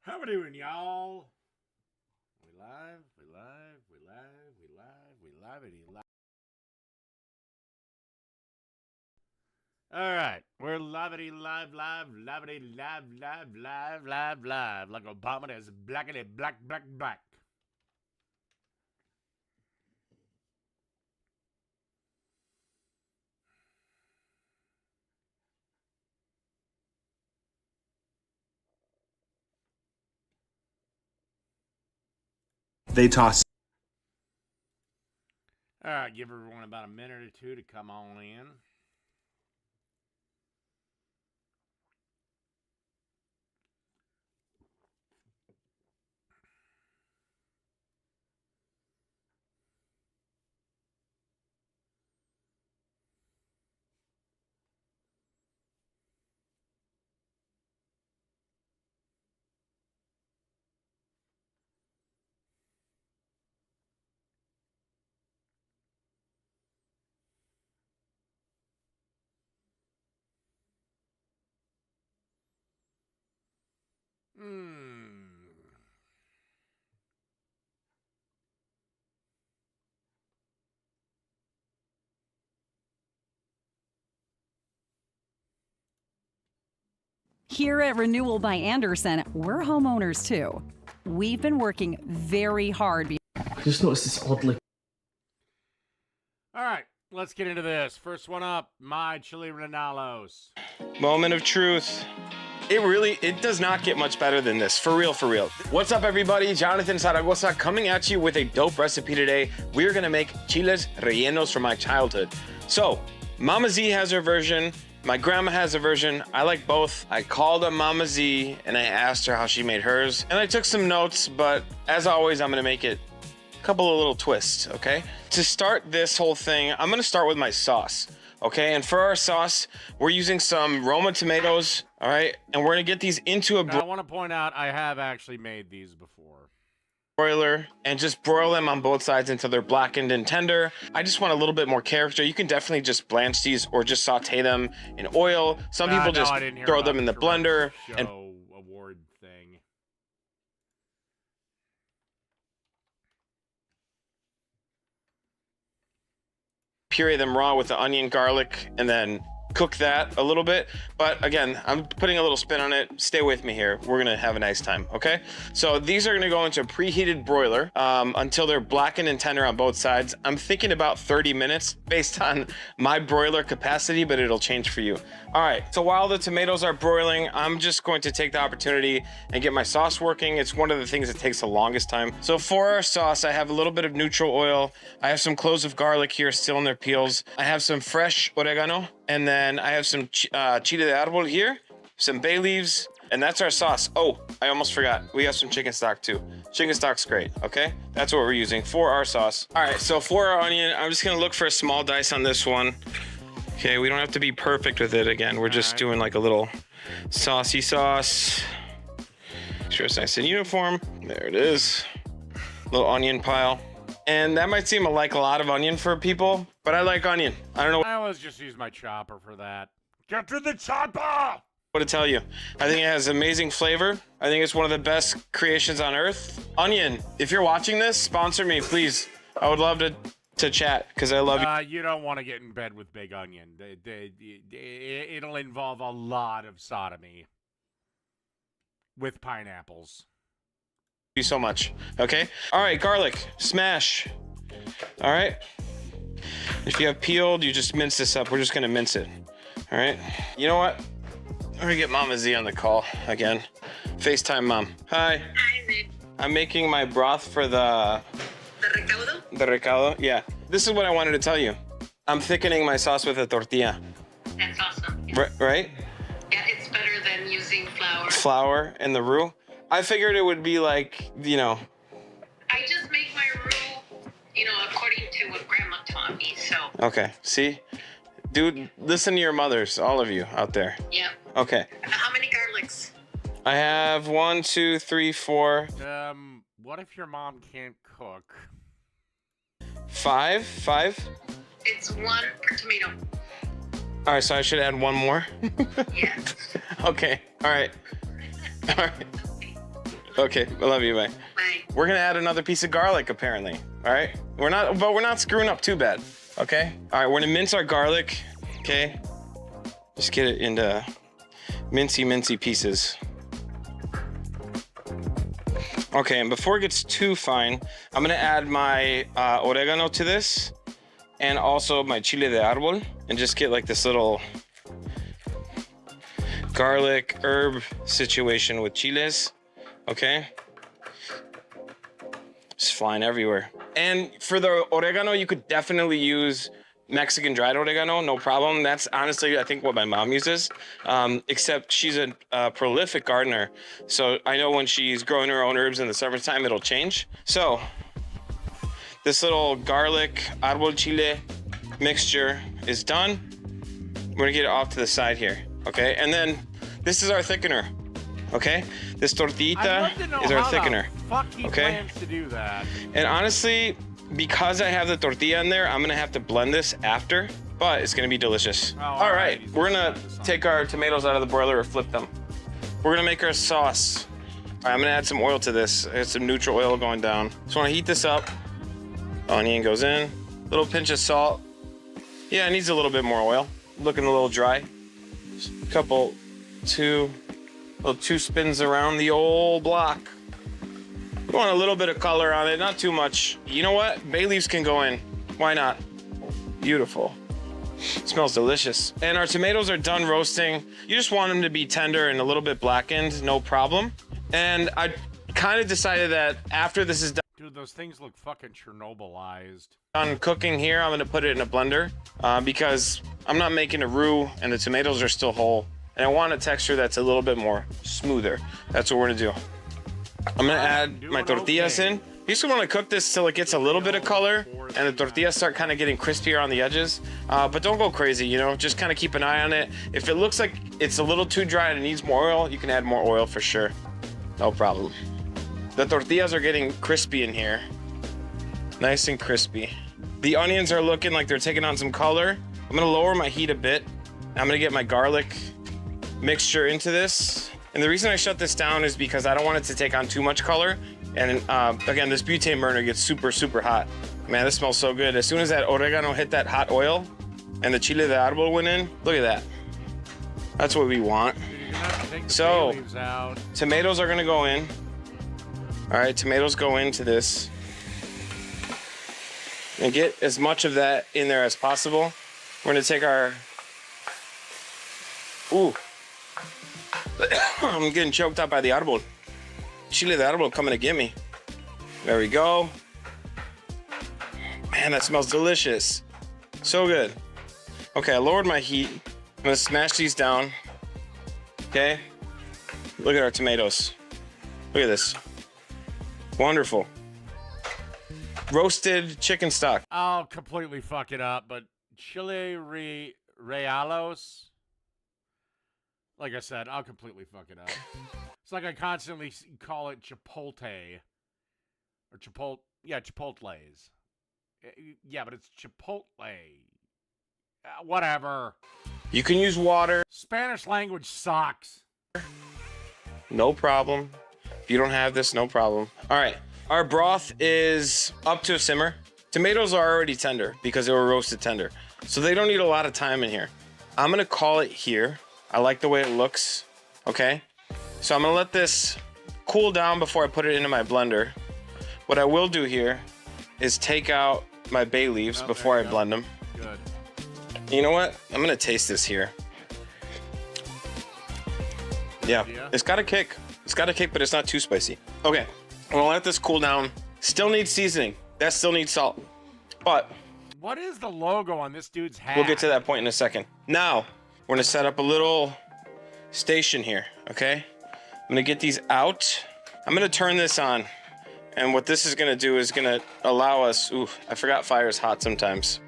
How we doing, y'all? We live, we live, we live, we live, we live, we live. All right, we're livety live, livety live, like Obama is blackity black. They toss. All right, give everyone about a minute or two to come on in. Here at Renewal by Anderson, we're homeowners too. We've been working very hard. I just noticed this oddly. All right, let's get into this. First one up, my Chiles Rellenos. Moment of truth. It does not get much better than this. For real, for real. What's up, everybody? Jonathan Zaragoza coming at you with a dope recipe today. We're gonna make chiles rellenos from my childhood. So, Mama Z has her version. My grandma has a version. I like both. I called up Mama Z and I asked her how she made hers. And I took some notes, but as always, I'm gonna make it a couple of little twists, okay? To start this whole thing, I'm gonna start with my sauce. Okay, and for our sauce, we're using some Roma tomatoes, all right? And we're gonna get these into a I want to point out I have actually made these before. broiler and just broil them on both sides until they're blackened and tender. I just want a little bit more character. You can definitely just blanch these or just saute them in oil. Some people just throw them in the blender and award thing. puree them raw with the onion, garlic, and then cook that a little bit. But again, I'm putting a little spin on it. Stay with me here. We're gonna have a nice time, okay? So these are gonna go into a preheated broiler until they're blackened and tender on both sides. I'm thinking about 30 minutes based on my broiler capacity, but it'll change for you. All right, so while the tomatoes are broiling, I'm just going to take the opportunity and get my sauce working. It's one of the things that takes the longest time. So for our sauce, I have a little bit of neutral oil. I have some cloves of garlic here still in their peels. I have some fresh oregano, and then I have some chile de árbol here, some bay leaves, and that's our sauce. Oh, I almost forgot. We have some chicken stock too. Chicken stock's great, okay? That's what we're using for our sauce. All right, so for our onion, I'm just gonna look for a small dice on this one. Okay, we don't have to be perfect with it again. We're just doing like a little saucy sauce. Make sure it's nice and uniform. There it is. Little onion pile. And that might seem like a lot of onion for people, but I like onion. I don't know I always just use my chopper for that. Get to the chopper! what to tell you. I think it has amazing flavor. I think it's one of the best creations on earth. Onion, if you're watching this, sponsor me, please. I would love to chat because I love you. You don't want to get in bed with Big Onion. It'll involve a lot of sodomy with pineapples. You so much. Okay. All right, garlic smash. All right. If you have peeled, you just mince this up. We're just gonna mince it. All right. You know what? I'm gonna get Mama Z on the call again. FaceTime Mom. Hi. Hi, Nick. I'm making my broth for the recaudo? the recaudo. Yeah. This is what I wanted to tell you. I'm thickening my sauce with a tortilla. That's awesome. Right? Yeah, it's better than using flour. Flour and the roux. I figured it would be like, you know. I just make my roux, according to what Grandma taught me. So. Okay. See, dude, listen to your mothers, all of you out there. Yeah. Okay. How many garlics? I have 1, 2, 3, 4. What if your mom can't cook? 5? It's 1 per tomato. All right, so I should add 1 more. Yes. Okay. All right. Okay, I love you, bye. Bye. We're gonna add another piece of garlic, apparently. All right, we're not screwing up too bad. Okay. All right, we're gonna mince our garlic. Okay. Just get it into mincy pieces. Okay, and before it gets too fine, I'm gonna add my oregano to this, and also my chile de árbol, and just get like this little garlic herb situation with chiles. Okay. Just flying everywhere. And for the oregano, you could definitely use Mexican dried oregano, no problem. That's honestly, I think, what my mom uses. Except she's a prolific gardener. So I know when she's growing her own herbs in the summertime, it'll change. So this little garlic árbol chile mixture is done. We're gonna get it off to the side here, okay? And then this is our thickener, okay? This tortillita is our thickener. Fuck he Okay. plans to do that. And honestly, because I have the tortilla in there, I'm gonna have to blend this after, but it's gonna be delicious. Oh, all right, he's we're gonna gonna blend this on. take our tomatoes out of the boiler or flip them. We're gonna make our sauce. All right, I'm gonna add some oil to this. I got some neutral oil going down. So I wanna heat this up. Onion goes in. Little pinch of salt. Yeah, it needs a little bit more oil. Looking a little dry. Two spins around the old block. You want a little bit of color on it, not too much. You know what? Bay leaves can go in. Why not? Beautiful. Smells delicious. And our tomatoes are done roasting. You just want them to be tender and a little bit blackened, no problem. And I kind of decided that after this is Dude, those things look fucking Chernobylized. done cooking here, I'm gonna put it in a blender because I'm not making a roux and the tomatoes are still whole. And I want a texture that's a little bit more smoother. That's what we're gonna do. I'm gonna add my tortillas in. You just want to cook this till it gets a little bit of color and the tortillas start kind of getting crispier on the edges. But don't go crazy, you know, just kind of keep an eye on it. If it looks like it's a little too dry and it needs more oil, you can add more oil for sure. No problem. The tortillas are getting crispy in here. Nice and crispy. The onions are looking like they're taking on some color. I'm gonna lower my heat a bit. I'm gonna get my garlic mixture into this. And the reason I shut this down is because I don't want it to take on too much color. And again, this butane burner gets super, super hot. Man, this smells so good. As soon as that oregano hit that hot oil and the chile de árbol went in, look at that. That's what we want. Dude, you're gonna have to take the So- bay leaves out. Tomatoes are gonna go in. All right, tomatoes go into this. And get as much of that in there as possible. We're gonna take our, ooh. I'm getting choked up by the árbol. Chile de árbol coming to get me. There we go. Man, that smells delicious. So good. Okay, I lowered my heat. I'm gonna smash these down. Okay. Look at our tomatoes. Look at this. Wonderful. Roasted chicken stock. I'll completely fuck it up, but Chile Rellenos. Like I said, I'll completely fuck it up. It's like I constantly call it Chipotle. Or Chipotle. Yeah, Chipotles. Yeah, but it's Chipotle. Whatever. You can use water. Spanish language sucks. No problem. If you don't have this, no problem. All right. Our broth is up to a simmer. Tomatoes are already tender because they were roasted tender. So they don't need a lot of time in here. I'm going to call it here. I like the way it looks. Okay. So I'm going to let this cool down before I put it into my blender. What I will do here is take out my bay leaves before I blend them. Good. You know what? I'm going to taste this here. Yeah, it's got a kick. It's got a kick, but it's not too spicy. Okay, I'm gonna let this cool down. Still needs seasoning. That still needs salt. But What is the logo on this dude's hat? we'll get to that point in a second. Now, we're gonna set up a little station here, okay? I'm gonna get these out. I'm gonna turn this on. And what this is gonna do is gonna allow us, ooh, I forgot fire's hot sometimes.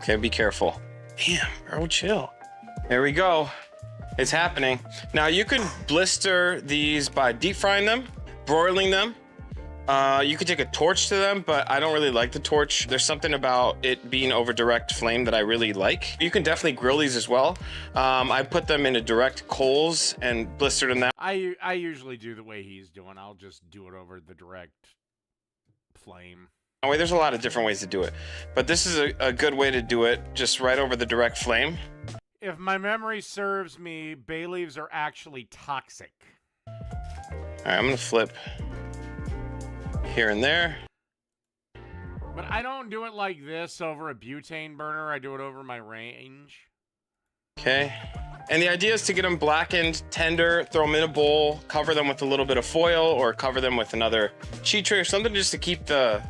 Okay, be careful. Damn, bro, chill. There we go. It's happening. Now you can blister these by deep frying them, broiling them, You could take a torch to them, but I don't really like the torch. There's something about it being over direct flame that I really like. You can definitely grill these as well. I put them into direct coals and blistered them that. I usually do the way he's doing. I'll just do it over the direct flame. Way, there's a lot of different ways to do it, but this is a good way to do it, just right over the direct flame. If my memory serves me, bay leaves are actually toxic. All right, I'm gonna flip here and there. But I don't do it like this over a butane burner. I do it over my range. Okay. And the idea is to get them blackened, tender, throw them in a bowl, cover them with a little bit of foil, or cover them with another cheat tray or something just to keep the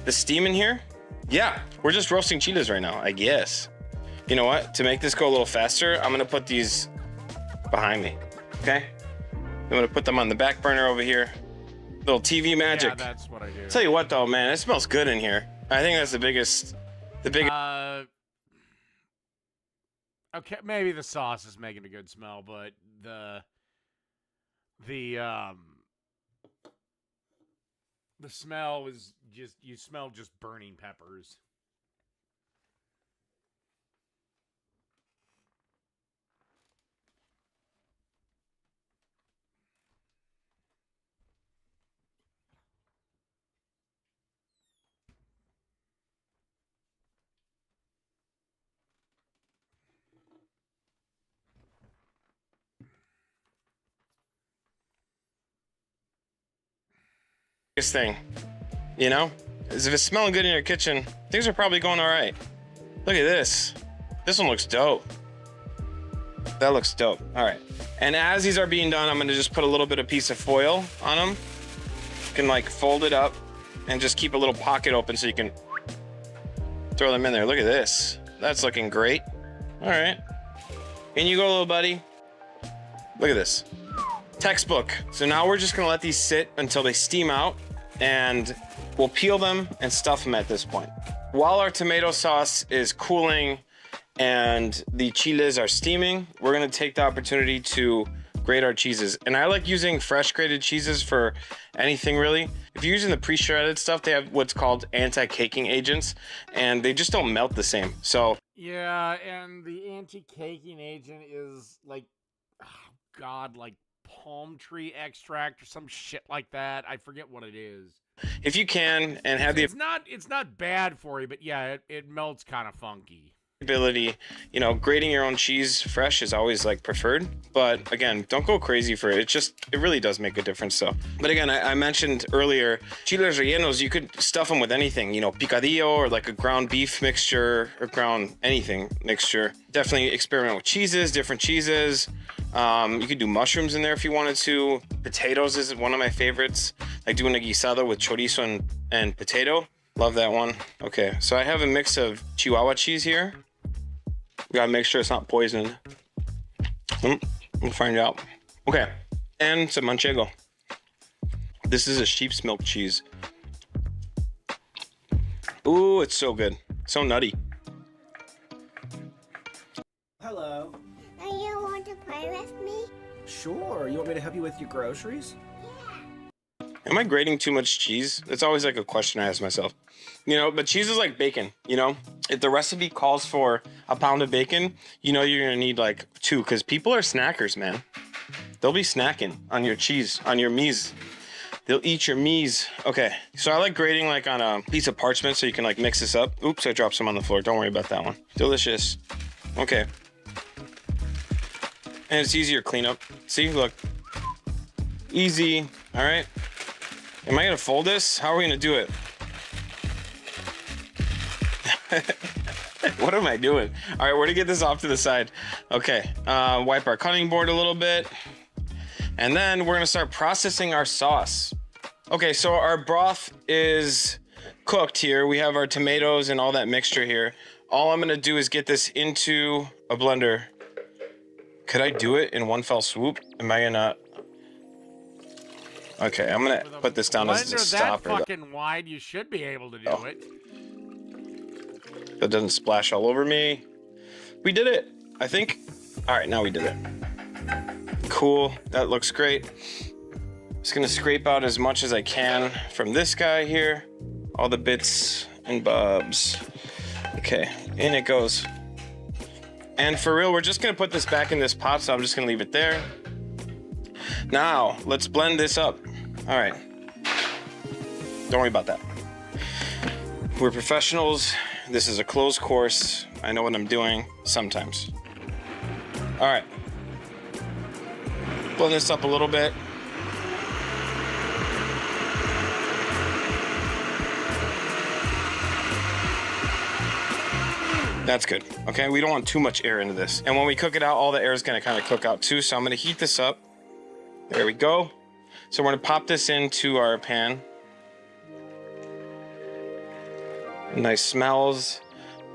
steam in here. Yeah, we're just roasting chiles right now, I guess. You know what? To make this go a little faster, I'm gonna put these behind me, okay? I'm gonna put them on the back burner over here. Little TV magic. Yeah, that's what I do. Tell you what though, man, it smells good in here. I think that's the biggest. Okay, maybe the sauce is making a good smell, but the smell is just, you smell just burning peppers. Thing, you know, is if it's smelling good in your kitchen, things are probably going all right. Look at this. This one looks dope. That looks dope. All right. And as these are being done, I'm going to just put a little bit of piece of foil on them. You can like fold it up and just keep a little pocket open so you can throw them in there. Look at this. That's looking great. All right. In you go, little buddy. Look at this. Textbook. So now we're just gonna let these sit until they steam out, and we'll peel them and stuff them at this point. While our tomato sauce is cooling and the chiles are steaming, we're gonna take the opportunity to grate our cheeses. And I like using fresh grated cheeses for anything really. If you're using the pre-shredded stuff, they have what's called anti-caking agents, and they just don't melt the same. So yeah, and the anti-caking agent is like, oh God, like palm tree extract or some shit like that. I forget what it is. If you can and have it's not bad for you, but yeah, it melts kind of funky. Ability, you know, grating your own cheese fresh is always like preferred, but again, don't go crazy for it. It really does make a difference. So, but again, I mentioned earlier, chiles rellenos, you could stuff them with anything, you know, picadillo or like a ground beef mixture or ground anything mixture. Definitely experiment with cheeses, different cheeses. You could do mushrooms in there if you wanted to. Potatoes is one of my favorites, like doing a guisado with chorizo and potato. Love that one. Okay, so I have a mix of Chihuahua cheese here. We gotta make sure it's not poisoned. We'll find out. Okay, and some manchego. This is a sheep's milk cheese. Ooh, it's so good. So nutty. Hello. You want to play with me? Sure. You want me to help you with your groceries? Am I grating too much cheese? It's always like a question I ask myself. You know, but cheese is like bacon, you know? If the recipe calls for a pound of bacon, you know you're gonna need like 2, because people are snackers, man. They'll be snacking on your cheese, on your mies. They'll eat your mies. Okay, so I like grating like on a piece of parchment so you can like mix this up. Oops, I dropped some on the floor. Don't worry about that one. Delicious. Okay. And it's easier cleanup. See, look. Easy, all right? Am I gonna fold this? How are we gonna do it? What am I doing? All right, we're gonna get this off to the side. Okay, wipe our cutting board a little bit. And then we're gonna start processing our sauce. Okay, so our broth is cooked here. We have our tomatoes and all that mixture here. All I'm gonna do is get this into a blender. Could I do it in one fell swoop? Am I gonna... Okay, I'm gonna put this down as a stopper. That fucking wide, you should be able to do it. That doesn't splash all over me. We did it, I think. All right, now we did it. Cool, that looks great. Just gonna scrape out as much as I can from this guy here. All the bits and bobs. Okay, in it goes. And for real, we're just gonna put this back in this pot, so I'm just gonna leave it there. Now, let's blend this up. All right. Don't worry about that. We're professionals. This is a closed course. I know what I'm doing sometimes. All right. Blend this up a little bit. That's good. Okay, we don't want too much air into this. And when we cook it out, all the air is gonna kind of cook out too. So I'm gonna heat this up. There we go. So we're gonna pop this into our pan. Nice smells,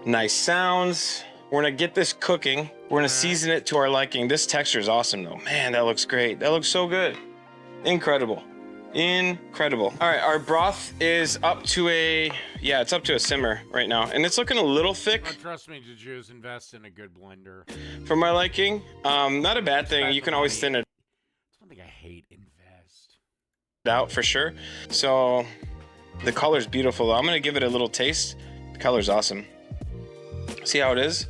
nice sounds. We're gonna get this cooking. We're gonna season it to our liking. This texture is awesome though. Man, that looks great. That looks so good. Incredible. Incredible. All right, our broth is up to it's up to a simmer right now. And it's looking a little thick. Oh, trust me, Jews, invest in a good blender. For my liking. Not a bad thing. You can always thin it That's one thing I hate, invest. out for sure. So the color's beautiful though. I'm gonna give it a little taste. The color's awesome. See how it is?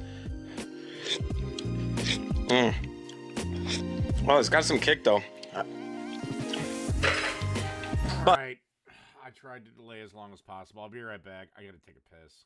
Well, it's got some kick though. All right. I tried to delay as long as possible. I'll be right back. I gotta take a piss.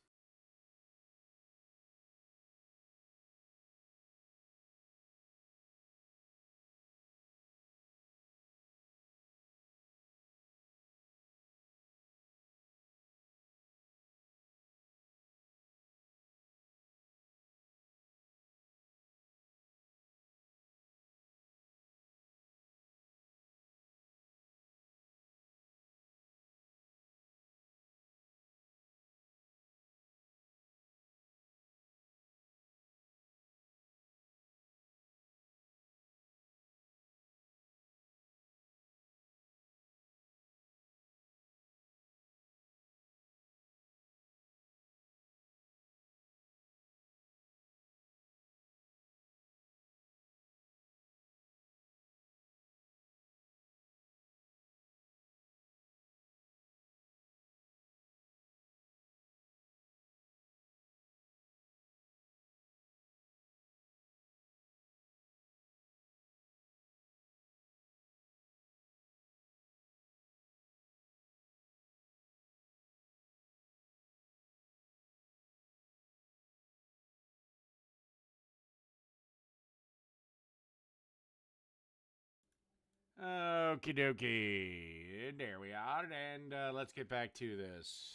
Okie dokie. There we are. And let's get back to this.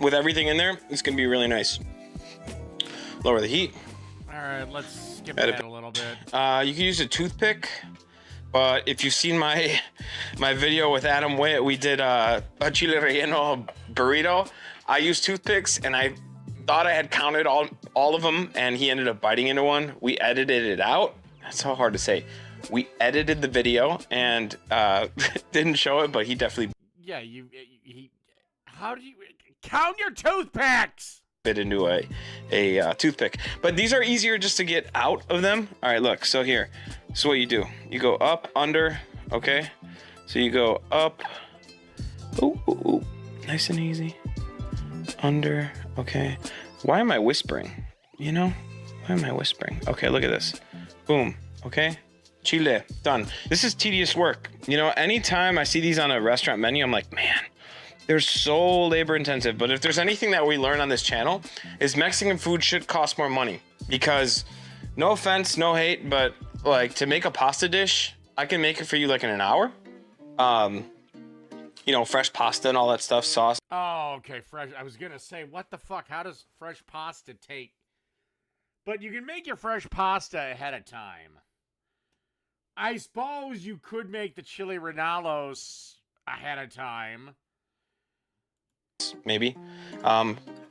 With everything in there, it's gonna be really nice. Lower the heat. All right, let's skip ahead a little bit. You can use a toothpick, but if you've seen my video with Adam Witt, we did a chile relleno burrito. I used toothpicks, and I thought I had counted all of them, and he ended up biting into one. We edited it out. That's so hard to say. We edited the video and didn't show it, but he definitely Yeah, how do you count your toothpicks? bit into a toothpick. But these are easier just to get out of them. All right, look. So here, this is what you do. You go up, under, okay? So you go up. Ooh, ooh, ooh. Nice and easy. Under, okay. Why am I whispering? You know? Why am I whispering? Okay, look at this. Boom, okay? Chile, done. This is tedious work. You know, anytime I see these on a restaurant menu, I'm like, man, they're so labor intensive. But if there's anything that we learn on this channel, is Mexican food should cost more money. Because, no offense, no hate, but like to make a pasta dish, I can make it for you like in an hour. You know, fresh pasta and all that stuff, sauce. Oh, okay, fresh. I was gonna say, what the fuck? How does fresh pasta take? But you can make your fresh pasta ahead of time. I suppose you could make the chili rellenos ahead of time. Maybe,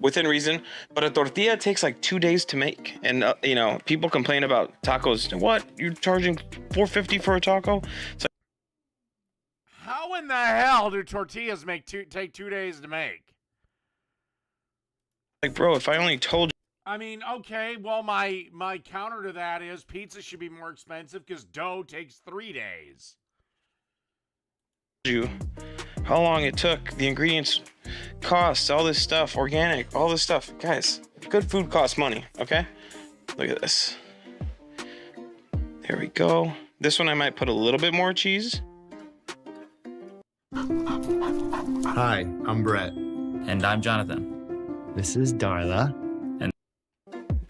within reason. But a tortilla takes like 2 days to make. And, you know, people complain about tacos. What? You're charging $4.50 for a taco? It's like, How in the hell do tortillas take 2 days to make? bro, if I only told you. I mean, okay, well, my counter to that is pizza should be more expensive because dough takes 3 days. you how long it took, the ingredients, costs, all this stuff, organic, all this stuff. Guys, good food costs money, okay? Look at this. There we go. This one I might put a little bit more cheese. Hi, I'm Brett. And I'm Jonathan. This is Darla.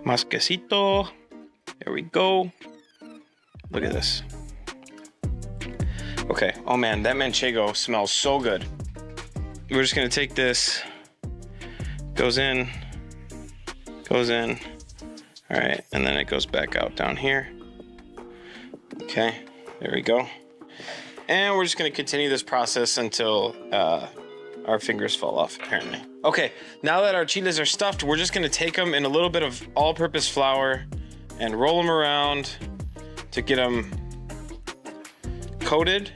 Más quesito. There we go. Look at this. Okay. Oh man, that manchego smells so good. We're just gonna take this. Goes in. Goes in. All right, and then it goes back out down here. Okay, there we go. And we're just gonna continue this process until our fingers fall off, apparently. Okay, now that our chiles are stuffed, we're just gonna take them in a little bit of all-purpose flour and roll them around to get them coated.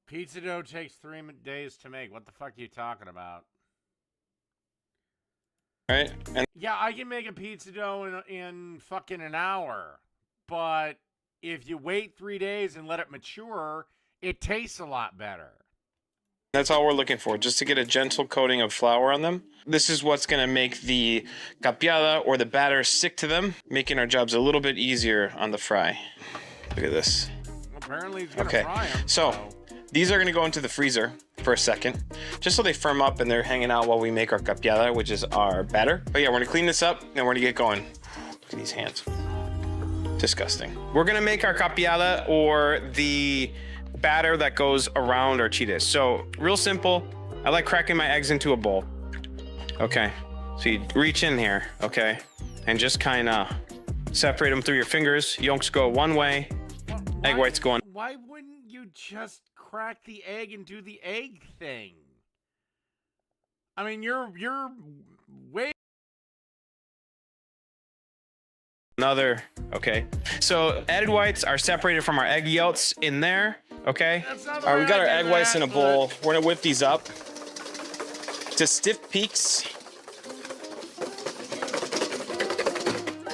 Pizza dough takes 3 days to make. What the fuck are you talking about? All right, and Yeah, I can make a pizza dough in fucking an hour. But if you wait 3 days and let it mature, it tastes a lot better. that's all we're looking for, just to get a gentle coating of flour on them. This is what's gonna make the capiada or the batter stick to them, making our jobs a little bit easier on the fry. Look at this. Apparently he's gonna Okay, fry 'em, so these are gonna go into the freezer for a second, just so they firm up and they're hanging out while we make our capiada, which is our batter. But yeah, we're gonna clean this up and we're gonna get going. Look at these hands. Disgusting. We're gonna make our capiada or the batter that goes around our chiles. So real simple. I like cracking my eggs into a bowl. Okay, so you reach in here, okay, and just kind of separate them through your fingers. Yolks go one way, egg whites go on. Why wouldn't you just crack the egg and do the egg thing? I mean, you're way. Another, okay. So egg whites are separated from our egg yolks in there, okay? That's not the All right, way we got I our do egg whites that, in a bowl. We're gonna whip these up to stiff peaks.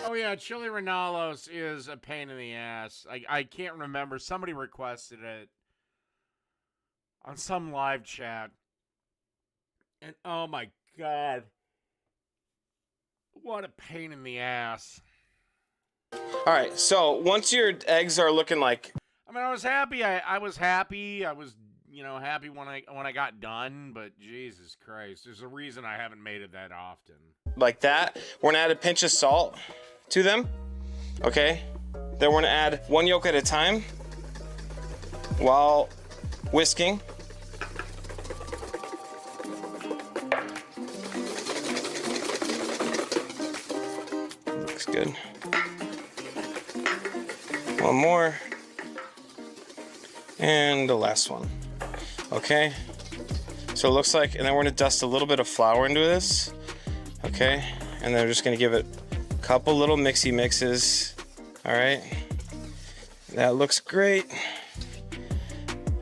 Oh yeah, Chiles Rellenos is a pain in the ass. I can't remember. Somebody requested it on some live chat. And oh my god. What a pain in the ass. All right, so once your eggs are looking like, I mean, I was happy. I was happy. I was, happy when I got done. But Jesus Christ, there's a reason I haven't made it that often. that, we're gonna add a pinch of salt to them, okay? Then we're gonna add one yolk at a time while whisking. Looks good. One more. And the last one. Okay. So it looks like, and then we're gonna dust a little bit of flour into this. Okay. And then we're just gonna give it a couple little mixy mixes. All right. That looks great.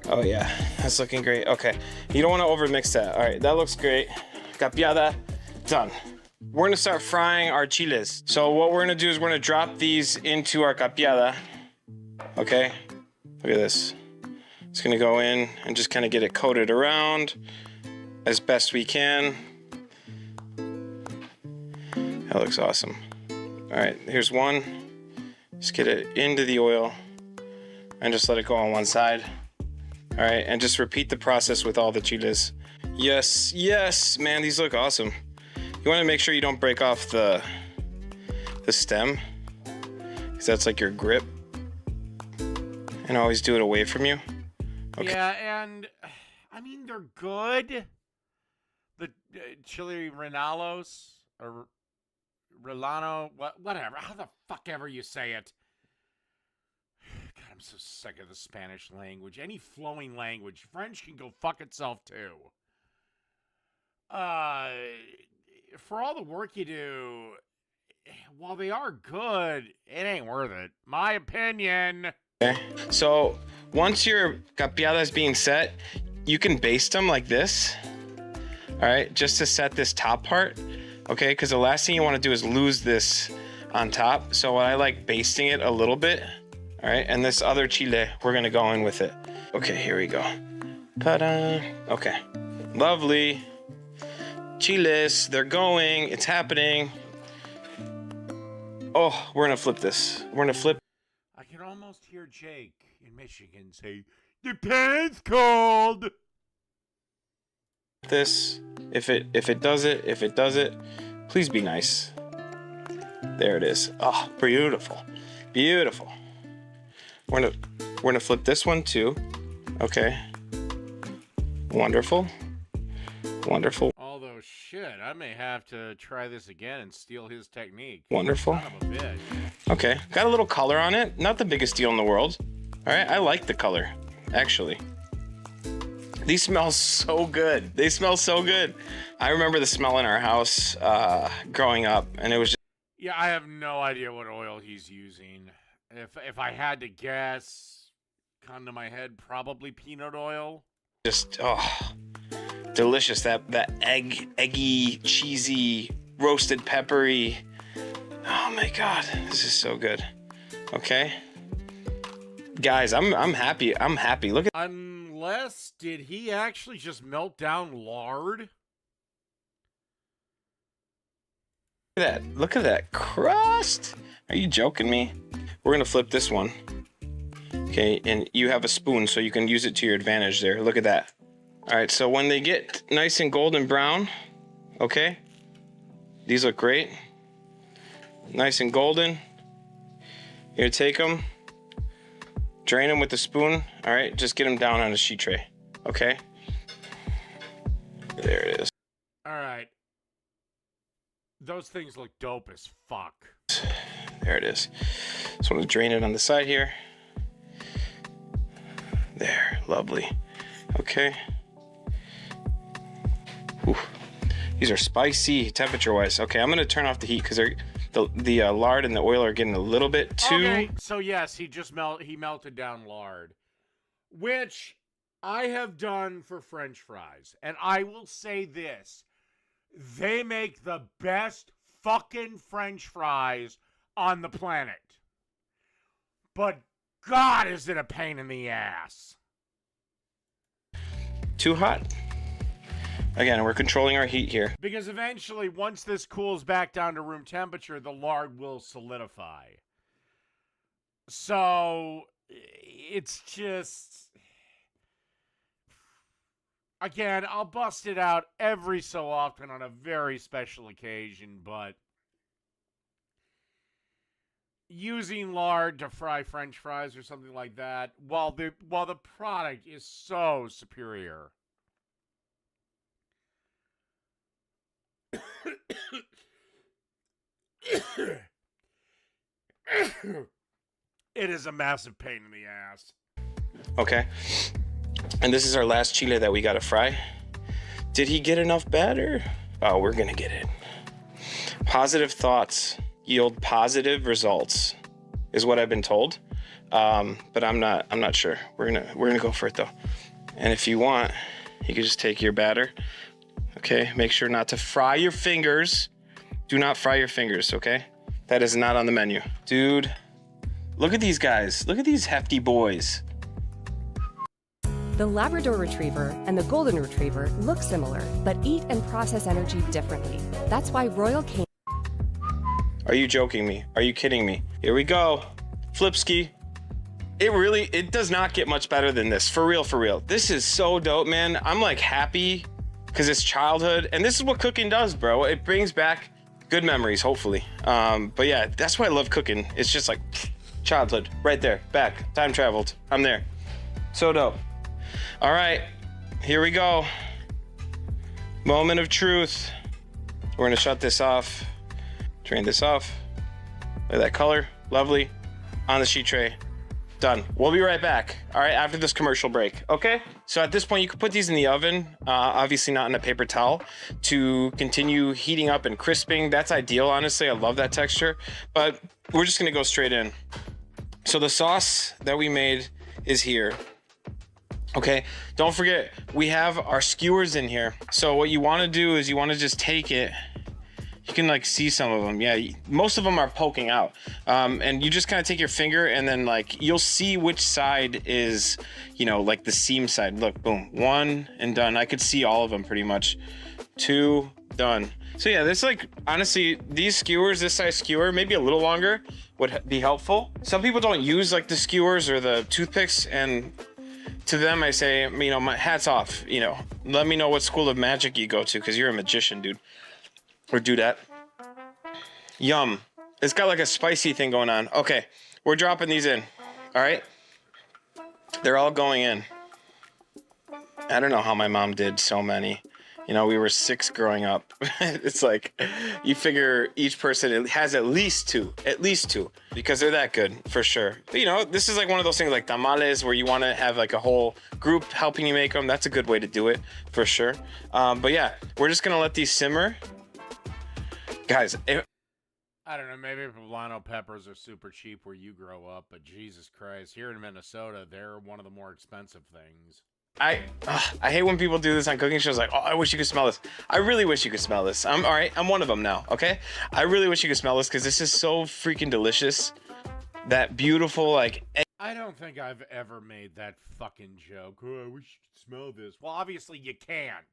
Oh yeah, that's looking great. Okay. You don't wanna overmix that. All right, that looks great. Capiada, done. We're gonna start frying our chiles. So what we're gonna do is we're gonna drop these into our capiada. Okay, look at this. It's gonna go in and just kind of get it coated around as best we can. That looks awesome. All right, here's one. Just get it into the oil and just let it go on one side. All right, and just repeat the process with all the chiles. Yes, yes, man, these look awesome. You wanna make sure you don't break off the stem, because that's like your grip. And always do it away from you. Okay. Yeah, and I mean they're good. The Chiles Rellenos or Relano, whatever. How the fuck ever you say it. God, I'm so sick of the Spanish language. Any flowing language. French can go fuck itself too. For all the work you do, while they are good, it ain't worth it. My opinion. Okay. So once your capiada is being set, you can baste them like this. All right, just to set this top part. Okay, because the last thing you want to do is lose this on top. So I like basting it a little bit. All right, and this other chile, we're gonna go in with it. Okay, here we go. Ta-da. Okay. Lovely. Chiles, they're going. It's happening. Oh, we're gonna flip this. We're gonna flip I can almost hear Jake in Michigan say, "The pan's cold." this. If it does it, please be nice. There it is. Oh, beautiful. Beautiful. We're gonna flip this one too. Okay. Wonderful. Wonderful. Although shit, I may have to try this again and steal his technique. Wonderful. Son of a bitch. Okay. Got a little color on it. Not the biggest deal in the world. All right. I like the color, actually. These smell so good. They smell so good. I remember the smell in our house growing up, and it was just Yeah, I have no idea what oil he's using. If I had to guess, come to my head, probably peanut oil. just delicious. That eggy, cheesy, roasted peppery. Oh my god, this is so good. Okay, guys, I'm happy. I'm happy. Look at Unless, did he actually just melt down lard? that. Look at that crust. Are you joking me? We're gonna flip this one. Okay, and you have a spoon, so you can use it to your advantage there. Look at that. All right, so when they get nice and golden brown, okay, these look great. Nice and golden. You're gonna take them, drain them with the spoon. All right, just get them down on a sheet tray, okay? There it is. All right. Those things look dope as fuck. There it is. Just want to drain it on the side here. There, lovely. Okay. Ooh. These are spicy temperature-wise. Okay, I'm gonna turn off the heat because the lard and the oil are getting a little bit too. Okay, so yes, he melted down lard, which I have done for French fries, and I will say this: they make the best fucking French fries on the planet. But God, is it a pain in the ass? Too hot. Again, we're controlling our heat here. Because eventually, once this cools back down to room temperature, the lard will solidify. So, it's just... Again, I'll bust it out every so often on a very special occasion, but... using lard to fry French fries or something like that, while the product is so superior. It is a massive pain in the ass. Okay. And this is our last chile that we gotta fry. Did he get enough batter? Oh, we're gonna get it. Positive thoughts yield positive results, is what I've been told. But I'm not sure. We're gonna go for it though. And if you want, you can just take your batter. Okay, make sure not to fry your fingers. Do not fry your fingers, okay? That is not on the menu. Dude, look at these guys. Look at these hefty boys. The Labrador Retriever and the Golden Retriever look similar, but eat and process energy differently. That's why Royal Canin... Are you joking me? Are you kidding me? Here we go. Flipski. It does not get much better than this. For real, for real. This is so dope, man. I'm like happy because it's childhood. And this is what cooking does, bro. It brings back good memories, hopefully. But yeah, that's why I love cooking. It's just like childhood right there, back, time traveled. I'm there. So dope. All right, here we go. Moment of truth. We're gonna shut this off. Drain this off. Look at that color, lovely. On the sheet tray, done. We'll be right back, all right, after this commercial break, okay? So at this point, you can put these in the oven, obviously not in a paper towel, to continue heating up and crisping. That's ideal, honestly. I love that texture, but we're just gonna go straight in. So the sauce that we made is here. Okay, don't forget, we have our skewers in here. So what you wanna do is you wanna just take it You can like see some of them. Yeah, most of them are poking out. And you just kind of take your finger and then like you'll see which side is, you know, like the seam side. Look, boom, 1 and done. I could see all of them pretty much. 2, done. So yeah, this like honestly, these skewers, this size skewer, maybe a little longer would be helpful. Some people don't use like the skewers or the toothpicks, and to them I say, you know, my hats off. You know, let me know what school of magic you go to, because you're a magician, dude. Or do that. Yum. It's got like a spicy thing going on. Okay, we're dropping these in. All right. They're all going in. I don't know how my mom did so many. You know, we were 6 growing up. It's like, you figure each person has at least two, because they're that good, for sure. But, you know, this is like one of those things like tamales where you want to have like a whole group helping you make them. That's a good way to do it, for sure. But yeah, we're just going to let these simmer. Guys, I don't know, maybe poblano peppers are super cheap where you grow up, but Jesus Christ, here in Minnesota, they're one of the more expensive things. I hate when people do this on cooking shows, like, oh, I wish you could smell this. I really wish you could smell this. I'm all right. I'm one of them now. Okay. I really wish you could smell this, because this is so freaking delicious. That beautiful, like, I don't think I've ever made that fucking joke. Oh, I wish you could smell this. Well, obviously you can't.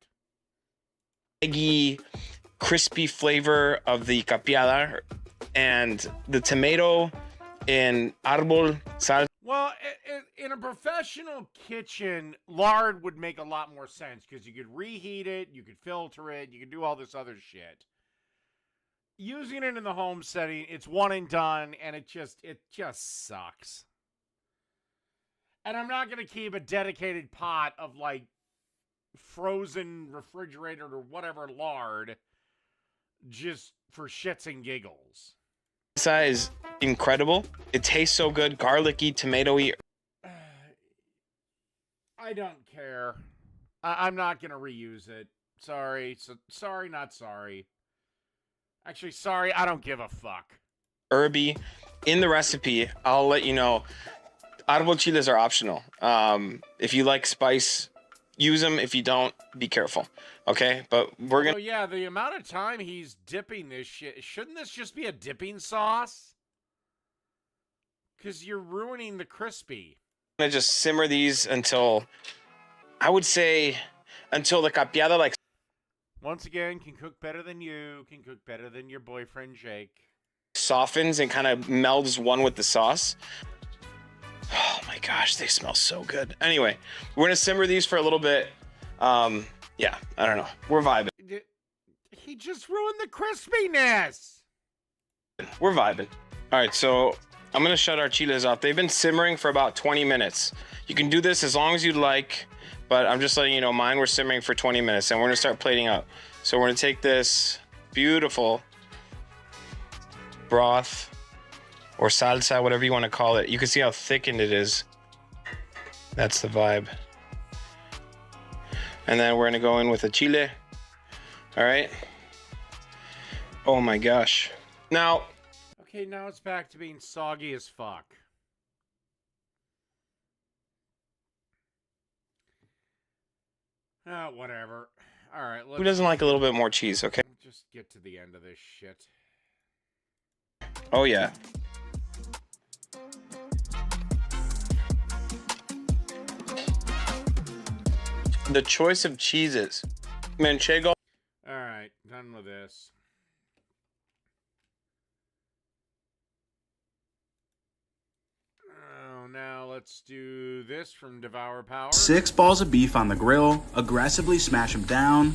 eggy, crispy flavor of the capiada and the tomato in arbol sal. Well, in a professional kitchen, lard would make a lot more sense because you could reheat it, you could filter it, you could do all this other shit. Using it in the home setting, it's one and done, and it just sucks. And I'm not going to keep a dedicated pot of, like, frozen, refrigerated, or whatever lard just for shits and giggles. Is incredible. It tastes so good, garlicky, tomatoey. I don't care. I'm not gonna reuse it. Sorry. Sorry, not sorry. Actually, sorry, I don't give a fuck. Herby. In the recipe, I'll let you know, arbol chiles are optional. If you like spice, use them. If you don't, be careful. Okay? But we're gonna... Oh, yeah, the amount of time he's dipping this shit, shouldn't this just be a dipping sauce? Because you're ruining the crispy. I'm gonna just simmer these until, I would say, until the capiada, like... Once again, can cook better than you, can cook better than your boyfriend, Jake. Softens and kind of melds one with the sauce. Oh my gosh, they smell so good. Anyway, we're gonna simmer these for a little bit. Yeah, I don't know. We're vibing. He just ruined the crispiness. We're vibing. All right, so I'm gonna shut our chiles off. They've been simmering for about 20 minutes. You can do this as long as you'd like, but I'm just letting you know mine were simmering for 20 minutes, and we're gonna start plating out. So we're gonna take this beautiful broth or salsa, whatever you want to call it. You can see how thickened it is. That's the vibe. And then we're gonna go in with a chile. All right. Oh my gosh. Now. Okay, now it's back to being soggy as fuck. Whatever. All right. Who doesn't like a little bit more cheese? Okay. Just get to the end of this shit. Oh yeah. The choice of cheeses. Manchego. All right, done with this. Oh, now let's do this from Devour Power. 6 balls of beef on the grill, aggressively smash them down,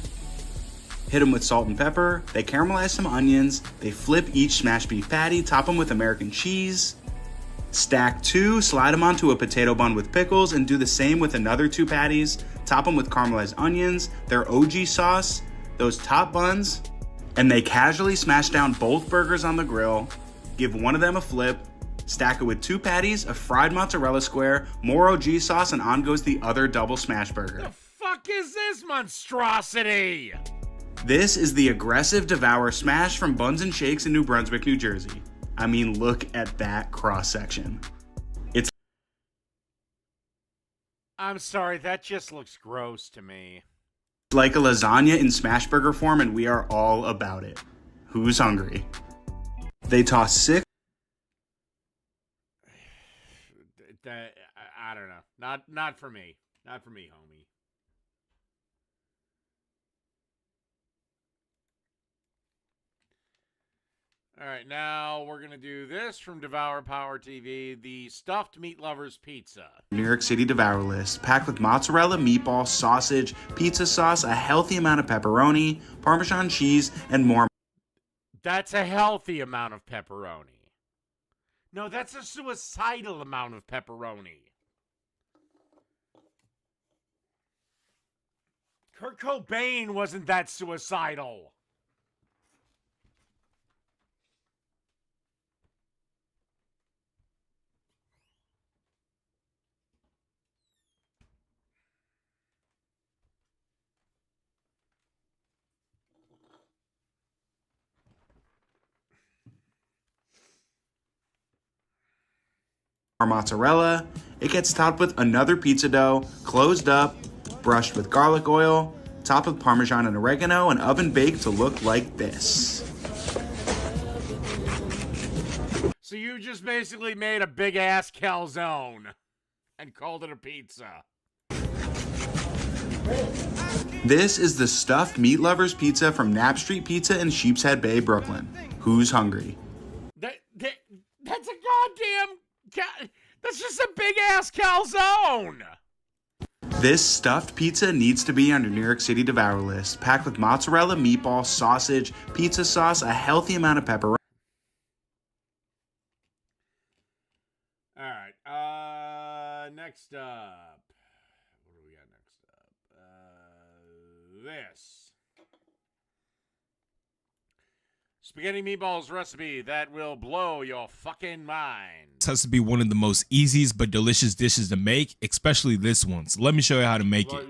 hit them with salt and pepper, they caramelize some onions, they flip each smashed beef patty, top them with American cheese, stack 2, slide them onto a potato bun with pickles, and do the same with another 2 patties, top them with caramelized onions, their OG sauce, those top buns, and they casually smash down both burgers on the grill, give one of them a flip, stack it with 2 patties, a fried mozzarella square, more OG sauce, and on goes the other double smash burger. The fuck is this monstrosity? This is the aggressive Devour Smash from Buns and Shakes in New Brunswick, New Jersey. I mean, look at that cross-section. It's I'm sorry, that just looks gross to me. like a lasagna in smash burger form, and we are all about it. Who's hungry? They toss 6 I don't know. Not for me. Not for me, homie. All right, now we're going to do this from Devour Power TV, the Stuffed Meat Lovers Pizza. New York City Devour list, packed with mozzarella, meatball, sausage, pizza sauce, a healthy amount of pepperoni, Parmesan cheese, and more. That's a healthy amount of pepperoni. No, that's a suicidal amount of pepperoni. Kurt Cobain wasn't that suicidal. Mozzarella. It gets topped with another pizza dough, closed up, brushed with garlic oil, topped with Parmesan and oregano, and oven baked to look like this. So you just basically made a big ass calzone and called it a pizza. This is the Stuffed Meat Lovers Pizza from Knapp Street Pizza in Sheepshead Bay, Brooklyn. Who's hungry? That's a goddamn... That's just a big ass calzone. This stuffed pizza needs to be on your New York City Devour list, packed with mozzarella, meatball, sausage, pizza sauce, a healthy amount of pepperoni. All right. Next up. What do we got next up? This. Spaghetti meatballs recipe that will blow your fucking mind. This has to be one of the most easiest but delicious dishes to make, especially this one. So let me show you how to make it.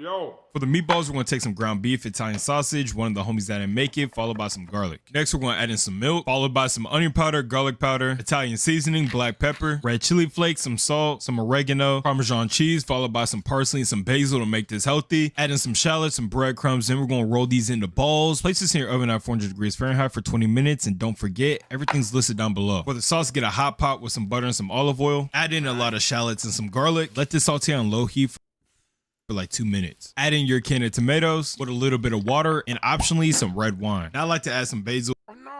For the meatballs, we're going to take some ground beef, Italian sausage, one of the homies that didn't make it, followed by some garlic. Next, we're going to add in some milk, followed by some onion powder, garlic powder, Italian seasoning, black pepper, red chili flakes, some salt, some oregano, Parmesan cheese, followed by some parsley and some basil to make this healthy. Add in some shallots, some breadcrumbs, then we're going to roll these into balls. Place this in your oven at 400 degrees Fahrenheit for 20 minutes, and don't forget, everything's listed down below. For the sauce, get a hot pot with some butter and some olive oil. Add in a lot of shallots and some garlic. Let this saute on low heat for like 2 minutes. Add in your can of tomatoes with a little bit of water and optionally some red wine. Now I like to add some basil. No.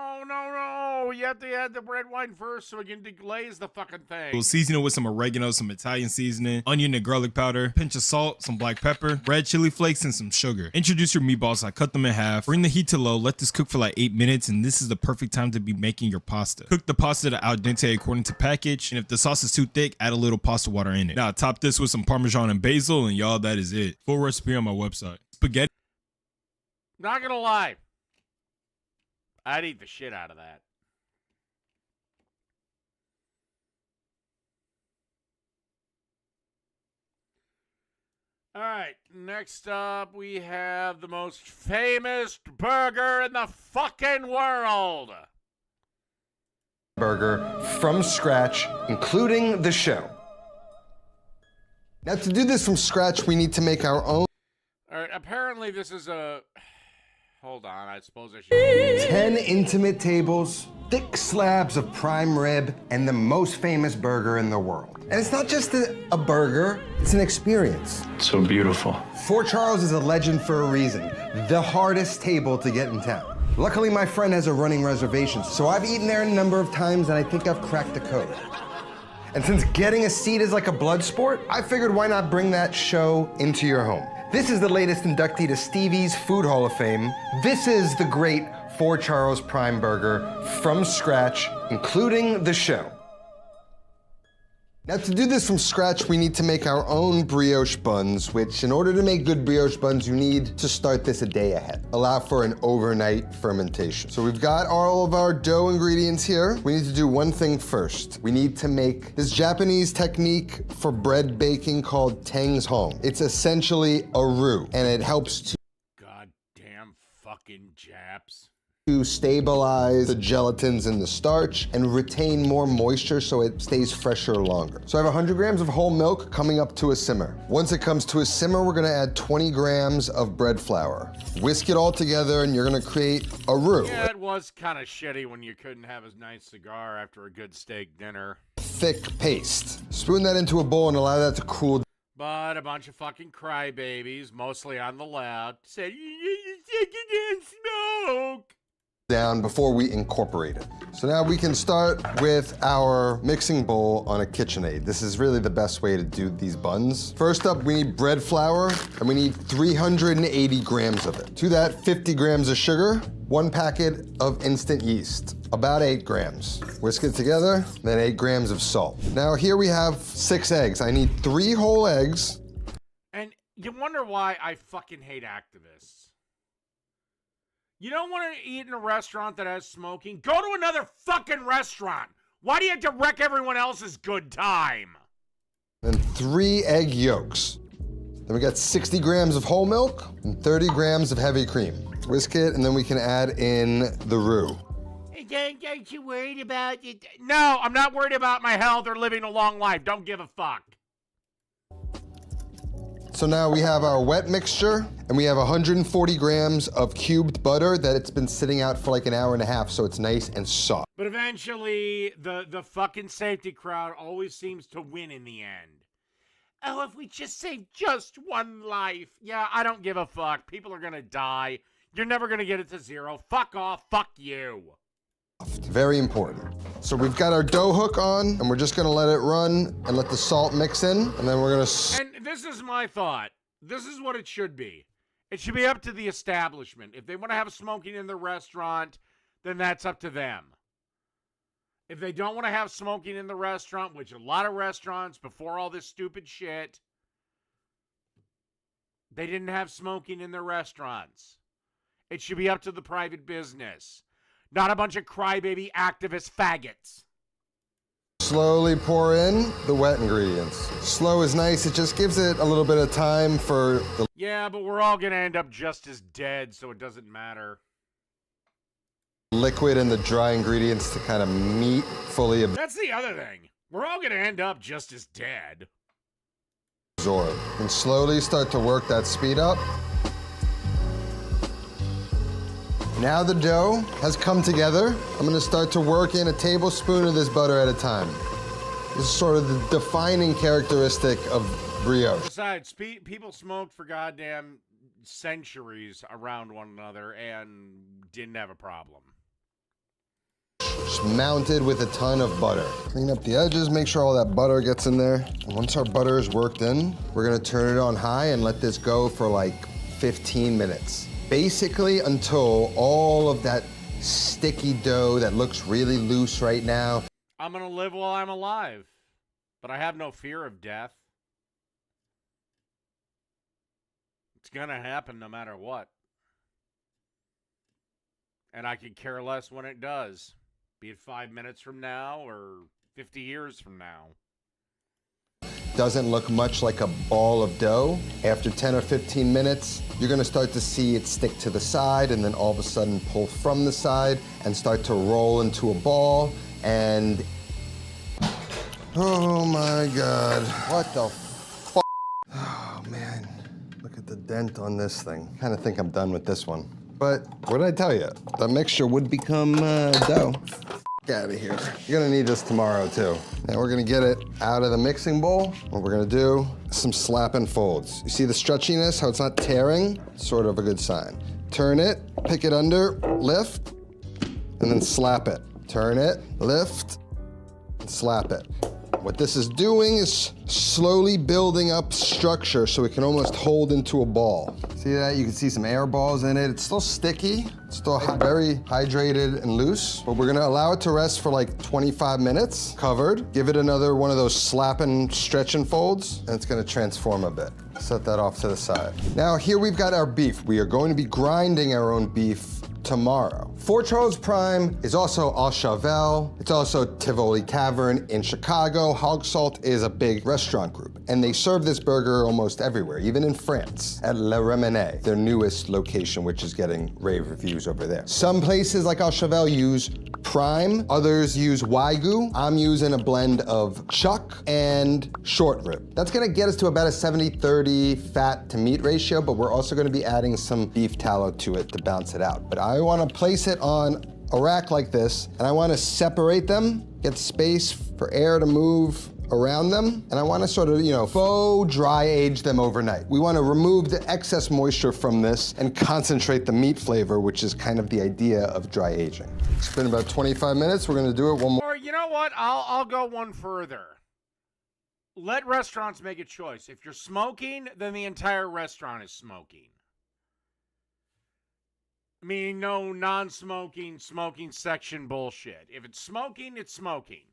You have to add the red wine first so we can deglaze the fucking thing. We'll season it with some oregano, some Italian seasoning, onion and garlic powder, pinch of salt, some black pepper, red chili flakes, and some sugar. Introduce your meatballs. I cut them in half. Bring the heat to low. Let this cook for like 8 minutes, and this is the perfect time to be making your pasta. Cook the pasta to al dente according to package, and if the sauce is too thick, add a little pasta water in it. Now top this with some Parmesan and basil, and y'all, that is it. Full recipe on my website. Spaghetti. Not gonna lie. I'd eat the shit out of that. All right, next up we have the most famous burger in the fucking world. Burger from scratch, including the shell. Now to do this from scratch, we need to make our own. All right, apparently this is a... Hold on, I suppose I should... 10 intimate tables, thick slabs of prime rib, and the most famous burger in the world. And it's not just a burger, it's an experience. So beautiful. Fort Charles is a legend for a reason. The hardest table to get in town. Luckily, my friend has a running reservation, so I've eaten there a number of times and I think I've cracked the code. And since getting a seat is like a blood sport, I figured why not bring that show into your home. This is the latest inductee to Stevie's Food Hall of Fame. This is the great Fort Charles Prime Burger from scratch, including the shell. Now to do this from scratch, we need to make our own brioche buns, which in order to make good brioche buns, you need to start this a day ahead. Allow for an overnight fermentation. So we've got all of our dough ingredients here. We need to do one thing first. We need to make this Japanese technique for bread baking called tangshong. It's essentially a roux, and it helps to... Goddamn fucking Japs. to stabilize the gelatins in the starch and retain more moisture so it stays fresher longer. So I have 100 grams of whole milk coming up to a simmer. Once it comes to a simmer, we're gonna add 20 grams of bread flour. Whisk it all together and you're gonna create a roux. Yeah, it was kind of shitty when you couldn't have a nice cigar after a good steak dinner. Thick paste. Spoon that into a bowl and allow that to cool. But a bunch of fucking crybabies, mostly on the left, said, you can't smoke. Down before we incorporate it. So now we can start with our mixing bowl on a KitchenAid. This is really the best way to do these buns. First up, we need bread flour, and we need 380 grams of it. To that, 50 grams of sugar, 1 packet of instant yeast, about 8 grams. Whisk it together, then 8 grams of salt. Now here we have 6 eggs. I need 3 whole eggs. And you wonder why I fucking hate activists. You don't want to eat in a restaurant that has smoking? Go to another fucking restaurant. Why do you have to wreck everyone else's good time? Then 3 egg yolks. Then we got 60 grams of whole milk and 30 grams of heavy cream. Whisk it, and then we can add in the roux. Aren't you worried about it? No, I'm not worried about my health or living a long life. Don't give a fuck. So now we have our wet mixture, and we have 140 grams of cubed butter that it's been sitting out for like an hour and a half, so it's nice and soft. But eventually, the fucking safety crowd always seems to win in the end. Oh, if we just save just one life. Yeah, I don't give a fuck. People are gonna die. You're never gonna get it to 0. Fuck off. Fuck you. Very important. So we've got our dough hook on, and we're just gonna let it run and let the salt mix in, and then we're gonna... And this is my thought. This is what it should be. It should be up to the establishment. If they want to have smoking in the restaurant, then that's up to them. If they don't want to have smoking in the restaurant, which a lot of restaurants, before all this stupid shit, they didn't have smoking in their restaurants. It should be up to the private business. Not a bunch of crybaby activist faggots. Slowly pour in the wet ingredients. Slow is nice, it just gives it a little bit of time for the... Yeah, but we're all gonna end up just as dead, so it doesn't matter. Liquid and the dry ingredients to kind of meet fully absorb. That's the other thing. We're all gonna end up just as dead. And slowly start to work that speed up. Now the dough has come together. I'm gonna start to work in a tablespoon of this butter at a time. This is sort of the defining characteristic of brioche. Besides, people smoked for goddamn centuries around one another and didn't have a problem. Just mounted with a ton of butter. Clean up the edges, make sure all that butter gets in there. And once our butter is worked in, we're gonna turn it on high and let this go for like 15 minutes. Basically until all of that sticky dough that looks really loose right now. I'm gonna live while I'm alive, but I have no fear of death. It's gonna happen no matter what. And I could care less when it does, be it 5 minutes from now or 50 years from now. Doesn't look much like a ball of dough. After 10 or 15 minutes, you're gonna start to see it stick to the side and then all of a sudden pull from the side and start to roll into a ball and... Oh my God, what the f***? Oh man, look at the dent on this thing. I kinda think I'm done with this one. But what did I tell you? The mixture would become dough. Get out of here. You're gonna need this tomorrow too. Now we're gonna get it out of the mixing bowl. What we're gonna do, some slap and folds. You see the stretchiness, how it's not tearing? Sort of a good sign. Turn it, pick it under, lift, and then slap it. Turn it, lift, and slap it. What this is doing is slowly building up structure so it can almost hold into a ball. See that? You can see some air balls in it. It's still sticky. It's still very hydrated and loose, but we're gonna allow it to rest for like 25 minutes, covered. Give it another one of those slap and stretch and folds, and it's gonna transform a bit. Set that off to the side. Now here we've got our beef. We are going to be grinding our own beef tomorrow. Fort Charles Prime is also Au Chauvel. It's also Tivoli Tavern in Chicago. Hog Salt is a big restaurant group, and they serve this burger almost everywhere, even in France, at Le Remene, their newest location, which is getting rave reviews over there. Some places like Au Chauvel use prime, others use Wagyu. I'm using a blend of chuck and short rib. That's gonna get us to about a 70-30 fat to meat ratio, but we're also gonna be adding some beef tallow to it to balance it out. But I wanna place it on a rack like this, and I wanna separate them, get space for air to move around them, and I wanna sort of, faux dry age them overnight. We wanna remove the excess moisture from this and concentrate the meat flavor, which is kind of the idea of dry aging. It's been about 25 minutes. We're gonna do it one more. Or you know what? I'll go one further. Let restaurants make a choice. If you're smoking, then the entire restaurant is smoking. I mean, no non-smoking, smoking section bullshit. If it's smoking, it's smoking.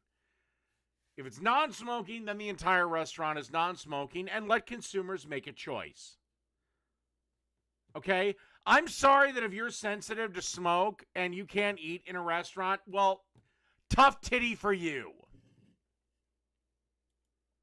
If it's non-smoking, then the entire restaurant is non-smoking, and let consumers make a choice. Okay? I'm sorry that if you're sensitive to smoke and you can't eat in a restaurant, well, tough titty for you.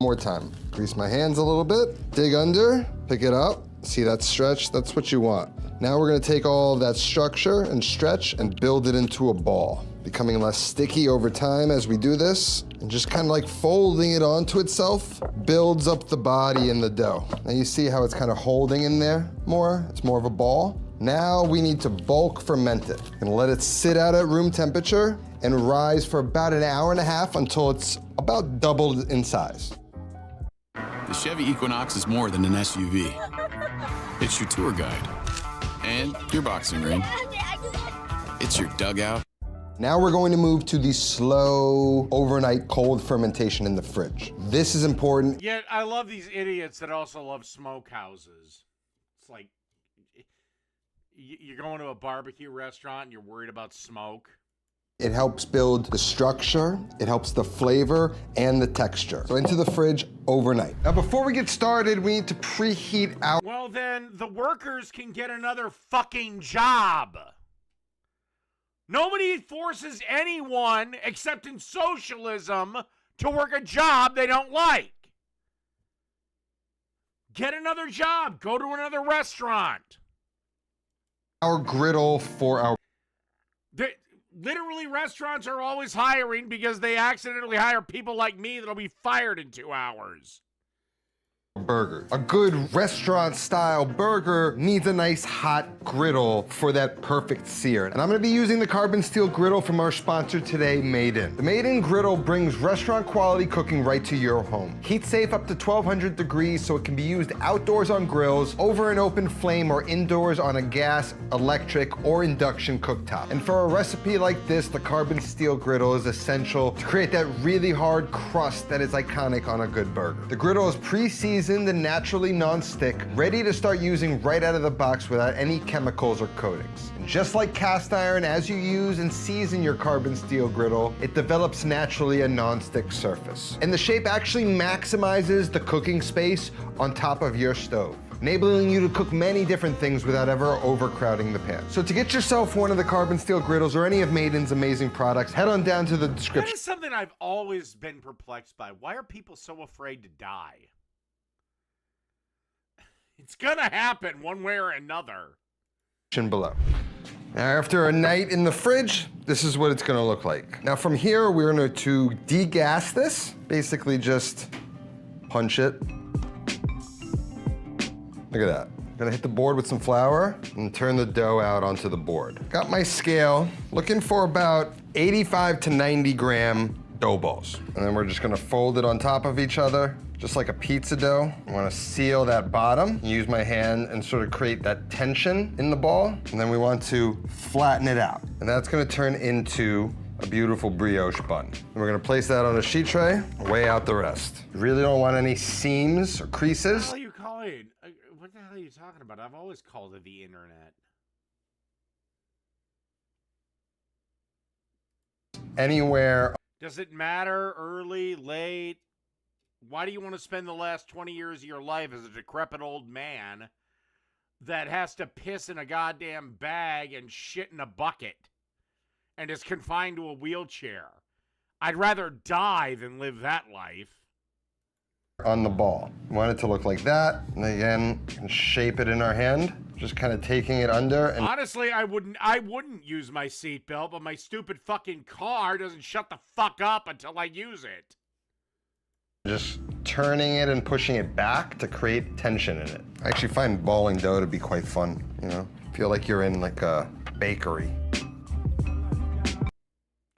More time. Grease my hands a little bit, dig under, pick it up. See that stretch? That's what you want. Now we're gonna take all of that structure and stretch and build it into a ball, becoming less sticky over time as we do this, and just kind of like folding it onto itself builds up the body in the dough. Now you see how it's kind of holding in there more? It's more of a ball. Now we need to bulk ferment it and let it sit out at room temperature and rise for about an hour and a half until it's about doubled in size. The Chevy Equinox is more than an SUV. It's your tour guide and your boxing ring. It's your dugout. Now we're going to move to the slow overnight cold fermentation in the fridge. This is important. Yet I love these idiots that also love smokehouses. It's like you're going to a barbecue restaurant and you're worried about smoke. It helps build the structure, it helps the flavor and the texture. So into the fridge overnight. Now before we get started, we need to preheat our— Well then, the workers can get another fucking job. Nobody forces anyone, except in socialism, to work a job they don't like. Get another job. Go to another restaurant. Our griddle for our— Literally, restaurants are always hiring because they accidentally hire people like me that'll be fired in 2 hours. burger. A good restaurant-style burger needs a nice hot griddle for that perfect sear. And I'm gonna be using the carbon steel griddle from our sponsor today, Made In. The Made In griddle brings restaurant-quality cooking right to your home. Heat safe up to 1200 degrees, so it can be used outdoors on grills, over an open flame, or indoors on a gas, electric, or induction cooktop. And for a recipe like this, the carbon steel griddle is essential to create that really hard crust that is iconic on a good burger. The griddle is pre-seasoned and naturally non-stick, ready to start using right out of the box without any chemicals or coatings. And just like cast iron, as you use and season your carbon steel griddle, it develops naturally a non-stick surface. And the shape actually maximizes the cooking space on top of your stove, enabling you to cook many different things without ever overcrowding the pan. So to get yourself one of the carbon steel griddles or any of Made In's amazing products, head on down to the description. That is something I've always been perplexed by. Why are people so afraid to die? It's gonna happen one way or another. Below. Now, after a night in the fridge, this is what it's gonna look like. Now from here, we're going to degas this, basically just punch it. Look at that. Gonna hit the board with some flour and turn the dough out onto the board. Got my scale, looking for about 85 to 90 gram dough balls. And then we're just gonna fold it on top of each other, just like a pizza dough. I wanna seal that bottom, use my hand and sort of create that tension in the ball. And then we want to flatten it out. And that's gonna turn into a beautiful brioche bun. And we're gonna place that on a sheet tray, weigh out the rest. You really don't want any seams or creases. What the hell are you calling? What the hell are you talking about? I've always called it the internet. Anywhere. Does it matter early, late? Why do you want to spend the last 20 years of your life as a decrepit old man that has to piss in a goddamn bag and shit in a bucket? and is confined to a wheelchair. I'd rather die than live that life. On the ball. We want it to look like that. And again, you can shape it in our hand. Just kind of taking it under and Honestly, I wouldn't use my seatbelt, but my stupid fucking car doesn't shut the fuck up until I use it. just turning it and pushing it back to create tension in it. I actually find balling dough to be quite fun, you know? Feel like you're in like a bakery.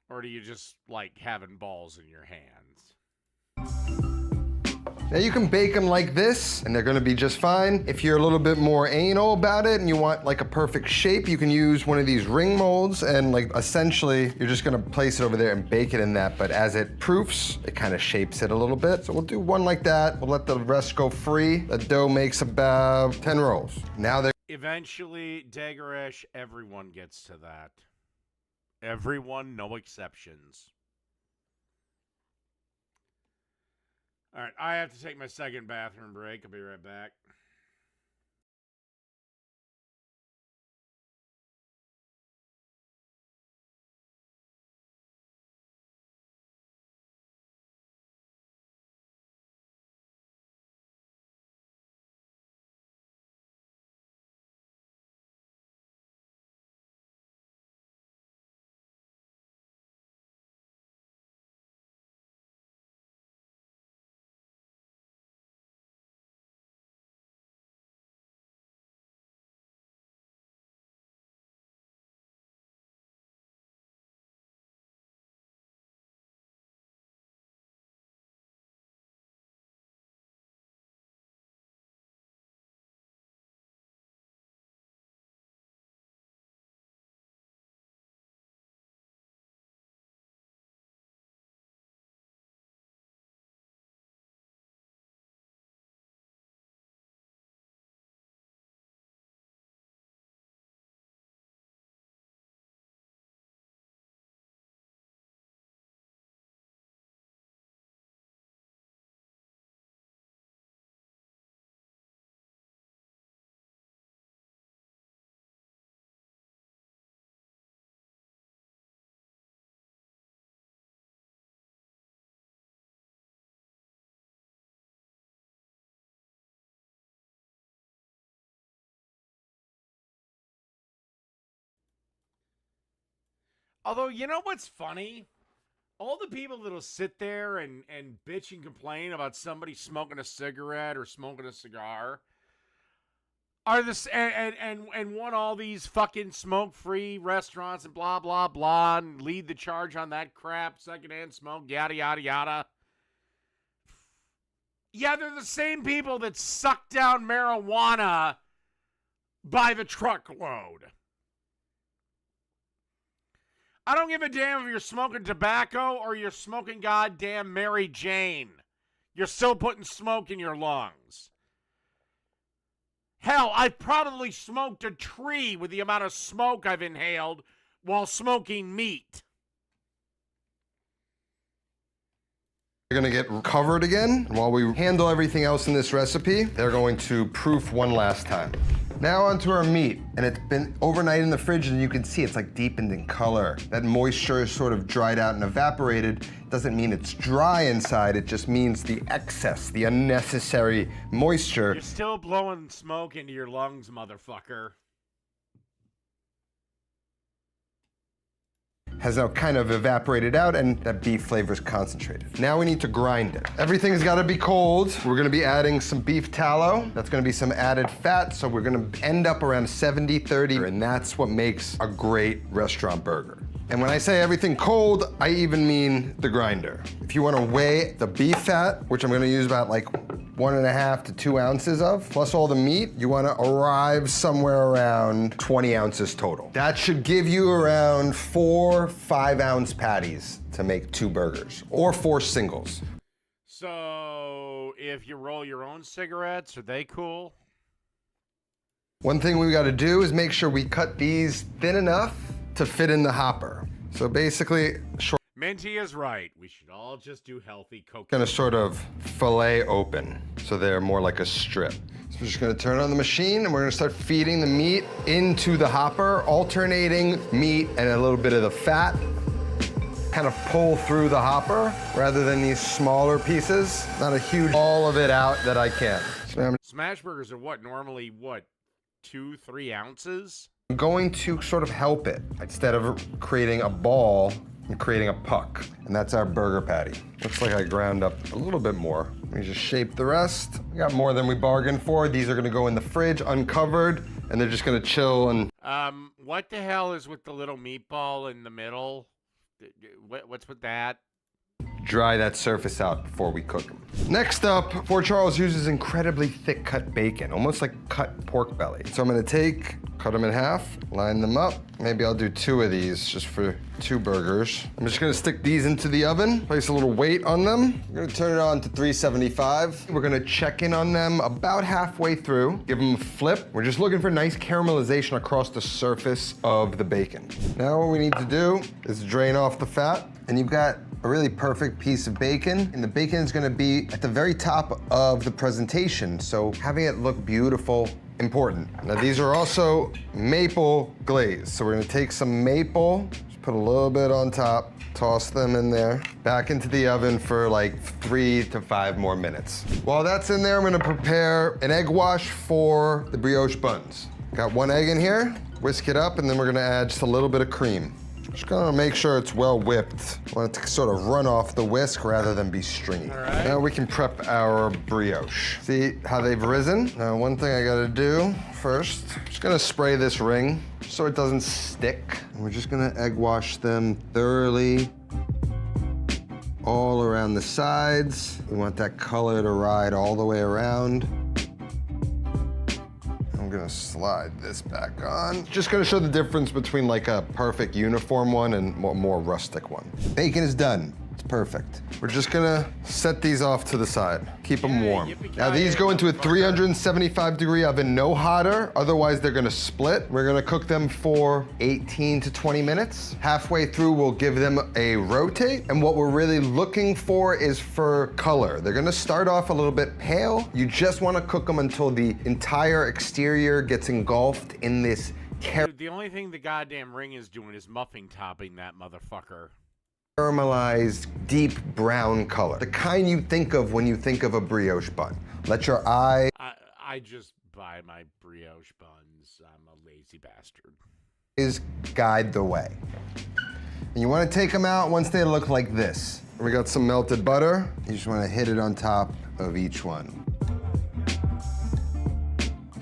Or do you just like having balls in your hands? Now you can bake them like this, and they're gonna be just fine. If you're a little bit more anal about it and you want like a perfect shape, you can use one of these ring molds, and like essentially, you're just gonna place it over there and bake it in that, but as it proofs, it kind of shapes it a little bit. So we'll do one like that. We'll let the rest go free. The dough makes about 10 rolls. Now they're Eventually, Daggerish, everyone gets to that. Everyone, no exceptions. All right, I have to take my second bathroom break. I'll be right back. Although, you know what's funny? All the people that'll sit there and bitch and complain about somebody smoking a cigarette or smoking a cigar are this and want all these fucking smoke-free restaurants and blah, blah, blah, and lead the charge on that crap, secondhand smoke, yada, yada, yada. Yeah, they're the same people that suck down marijuana by the truckload. I don't give a damn if you're smoking tobacco or you're smoking goddamn Mary Jane. You're still putting smoke in your lungs. Hell, I've probably smoked a tree with the amount of smoke I've inhaled while smoking meat. They're gonna get covered again. And while we handle everything else in this recipe, they're going to proof one last time. Now onto our meat, and it's been overnight in the fridge, and you can see it's like deepened in color. That moisture is sort of dried out and evaporated. Doesn't mean it's dry inside, it just means the excess, the unnecessary moisture. You're still blowing smoke into your lungs, motherfucker. Has now kind of evaporated out, and that beef flavor is concentrated. Now we need to grind it. Everything's gotta be cold. We're gonna be adding some beef tallow. That's gonna be some added fat, so we're gonna end up around 70-30, and that's what makes a great restaurant burger. And when I say everything cold, I even mean the grinder. If you wanna weigh the beef fat, which I'm gonna use about like 1.5 to 2 ounces of, plus all the meat, you wanna arrive somewhere around 20 ounces total. That should give you around 4 5-ounce patties to make 2 burgers, or 4 singles. So, if you roll your own cigarettes, are they cool? One thing we gotta do is make sure we cut these thin enough to fit in the hopper. So basically, short. Minty is right. We should all just do healthy coconut. Gonna sort of fillet open, so they're more like a strip. So we're just gonna turn on the machine and we're gonna start feeding the meat into the hopper, alternating meat and a little bit of the fat. Kind of pull through the hopper rather than these smaller pieces. Not a huge all of it out that I can. So Smash burgers are what? Normally, what? 2-3 ounces? I'm going to sort of help it. Instead of creating a ball, I'm creating a puck. And that's our burger patty. Looks like I ground up a little bit more. Let me just shape the rest. We got more than we bargained for. These are gonna go in the fridge uncovered, and they're just gonna chill and... What the hell is with the little meatball in the middle? What's with that? Dry that surface out before we cook them. Next up, Fort Charles uses incredibly thick cut bacon, almost like cut pork belly. So I'm gonna cut them in half, line them up. Maybe I'll do 2 of these just for 2 burgers. I'm just gonna stick these into the oven, place a little weight on them. We're gonna turn it on to 375. We're gonna check in on them about halfway through, give them a flip. We're just looking for nice caramelization across the surface of the bacon. Now what we need to do is drain off the fat, and you've got a really perfect piece of bacon, and the bacon is gonna be at the very top of the presentation, so having it look beautiful, important. Now these are also maple glazed, so we're gonna take some maple, just put a little bit on top, toss them in there, back into the oven for like 3 to 5 more minutes. While that's in there, I'm gonna prepare an egg wash for the brioche buns. Got 1 egg in here, whisk it up, and then we're gonna add just a little bit of cream. Just gonna make sure it's well whipped. I want it to sort of run off the whisk rather than be stringy. All right. Now we can prep our brioche. See how they've risen? Now one thing I gotta do first, just gonna spray this ring so it doesn't stick. And we're just gonna egg wash them thoroughly all around the sides. We want that color to ride all the way around. I'm gonna slide this back on. Just gonna show the difference between like a perfect uniform one and more rustic one. Bacon is done. It's perfect. We're just gonna set these off to the side. Keep them warm. Now these go into a 375-degree oven, no hotter, otherwise they're gonna split. We're gonna cook them for 18 to 20 minutes. Halfway through, we'll give them a rotate, and what we're really looking for is for color. They're gonna start off a little bit pale. You just wanna cook them until the entire exterior gets engulfed in this Dude, the only thing the goddamn ring is doing is muffin topping that motherfucker. caramelized, deep brown color. The kind you think of when you think of a brioche bun. Let your eye... I just buy my brioche buns. I'm a lazy bastard. ...guide the way. And you want to take them out once they look like this. We got some melted butter. You just want to hit it on top of each one.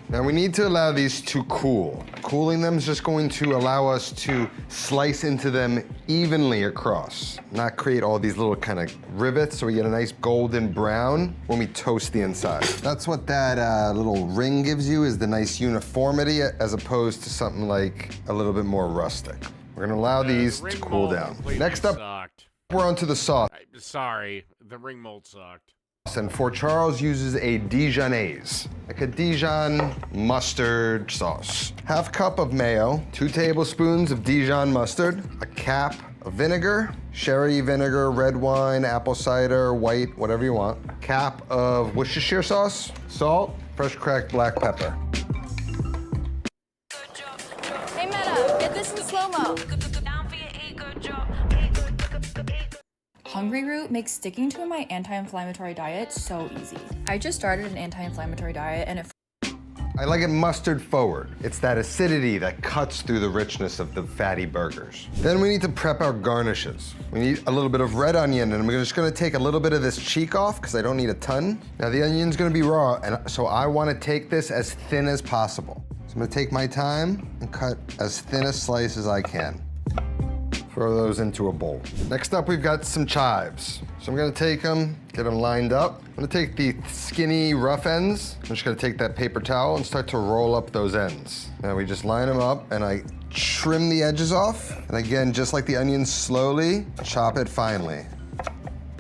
Now we need to allow these to cool. Cooling them is just going to allow us to slice into them evenly across, not create all these little kind of rivets, so we get a nice golden brown when we toast the inside. That's what that little ring gives you, is the nice uniformity as opposed to something like a little bit more rustic. We're gonna allow these to cool down. Next up, we're onto the sauce. Sorry, the ring mold sucked. And Fort Charles uses a Dijonnaise, like a Dijon mustard sauce. Half cup of mayo, 2 tablespoons of Dijon mustard, a cap of vinegar, sherry vinegar, red wine, apple cider, white, whatever you want. A cap of Worcestershire sauce, salt, fresh cracked black pepper. Hey Meta, get this in slow-mo. Hungry Root makes sticking to my anti-inflammatory diet so easy. I just started an anti-inflammatory diet and I like it mustard forward. It's that acidity that cuts through the richness of the fatty burgers. Then we need to prep our garnishes. We need a little bit of red onion, and I'm just gonna take a little bit of this cheek off because I don't need a ton. Now the onion's gonna be raw, and so I wanna take this as thin as possible. So I'm gonna take my time and cut as thin a slice as I can. Throw those into a bowl. Next up, we've got some chives. So I'm gonna take them, get them lined up. I'm gonna take the skinny rough ends. I'm just gonna take that paper towel and start to roll up those ends. Now we just line them up and I trim the edges off. And again, just like the onions, slowly chop it finely.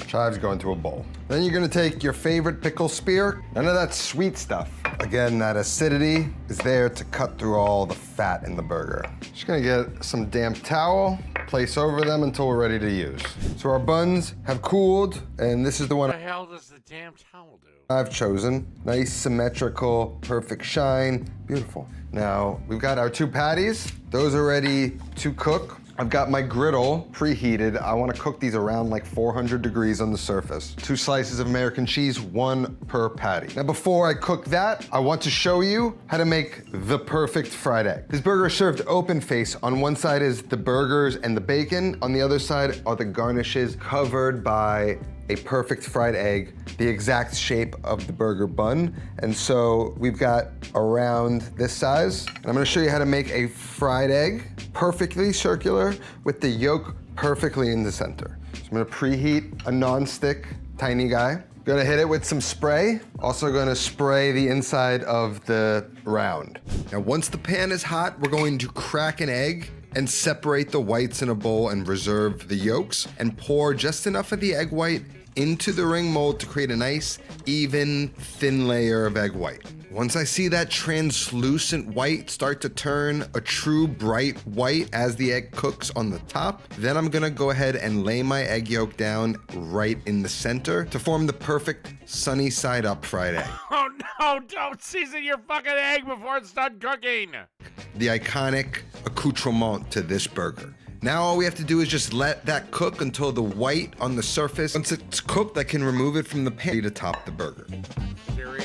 Chives go into a bowl. Then you're gonna take your favorite pickle spear. None of that sweet stuff. Again, that acidity is there to cut through all the fat in the burger. Just gonna get some damp towel, place over them until we're ready to use. So our buns have cooled, and this is the one What the hell does the damn towel do? I've chosen. Nice, symmetrical, perfect shine, beautiful. Now, we've got our 2 patties. Those are ready to cook. I've got my griddle preheated. I want to cook these around like 400 degrees on the surface. 2 slices of American cheese, 1 per patty. Now before I cook that, I want to show you how to make the perfect fried egg. This burger is served open face. On one side is the burgers and the bacon. On the other side are the garnishes covered by a perfect fried egg, the exact shape of the burger bun. And so we've got around this size. And I'm gonna show you how to make a fried egg, perfectly circular, with the yolk perfectly in the center. So I'm gonna preheat a non-stick tiny guy. Gonna hit it with some spray. Also gonna spray the inside of the round. Now once the pan is hot, we're going to crack an egg and separate the whites in a bowl and reserve the yolks, and pour just enough of the egg white into the ring mold to create a nice, even, thin layer of egg white. Once I see that translucent white start to turn a true bright white as the egg cooks on the top, then I'm gonna go ahead and lay my egg yolk down right in the center to form the perfect sunny side up fried egg. Oh no, don't season your fucking egg before it's done cooking. The iconic accoutrement to this burger. Now all we have to do is just let that cook until the white on the surface, once it's cooked, I can remove it from the pan to top the burger.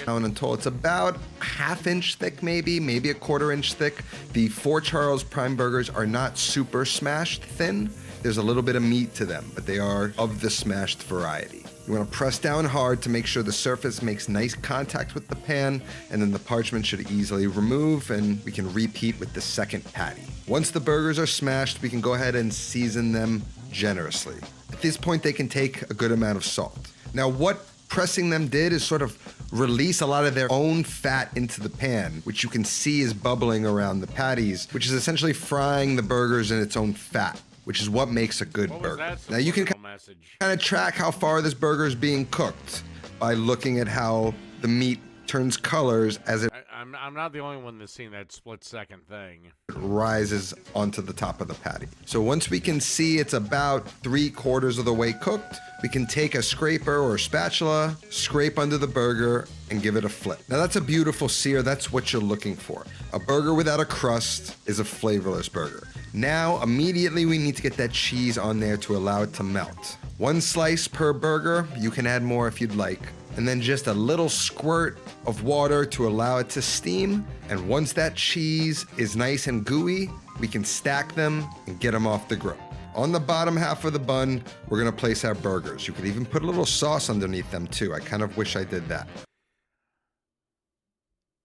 And until it's about a ½ inch thick, maybe a ¼ inch thick. The 4 Charles Prime burgers are not super smashed thin. There's a little bit of meat to them, but they are of the smashed variety. You want to press down hard to make sure the surface makes nice contact with the pan, and then the parchment should easily remove, and we can repeat with the second patty. Once the burgers are smashed, we can go ahead and season them generously. At this point, they can take a good amount of salt. Now, what pressing them did is sort of release a lot of their own fat into the pan, which you can see is bubbling around the patties, which is essentially frying the burgers in its own fat, which is what makes a good burger. Now you can kind of track how far this burger is being cooked by looking at how the meat turns colors as it I'm not the only one that's seen that split-second thing. rises onto the top of the patty. So once we can see it's about 3/4 of the way cooked, we can take a scraper or a spatula, scrape under the burger, and give it a flip. Now that's a beautiful sear. That's what you're looking for. A burger without a crust is a flavorless burger. Now, immediately we need to get that cheese on there to allow it to melt. 1 slice per burger. You can add more if you'd like. And then just a little squirt of water to allow it to steam. And once that cheese is nice and gooey, we can stack them and get them off the grill. On the bottom half of the bun, we're gonna place our burgers. You could even put a little sauce underneath them too. I kind of wish I did that.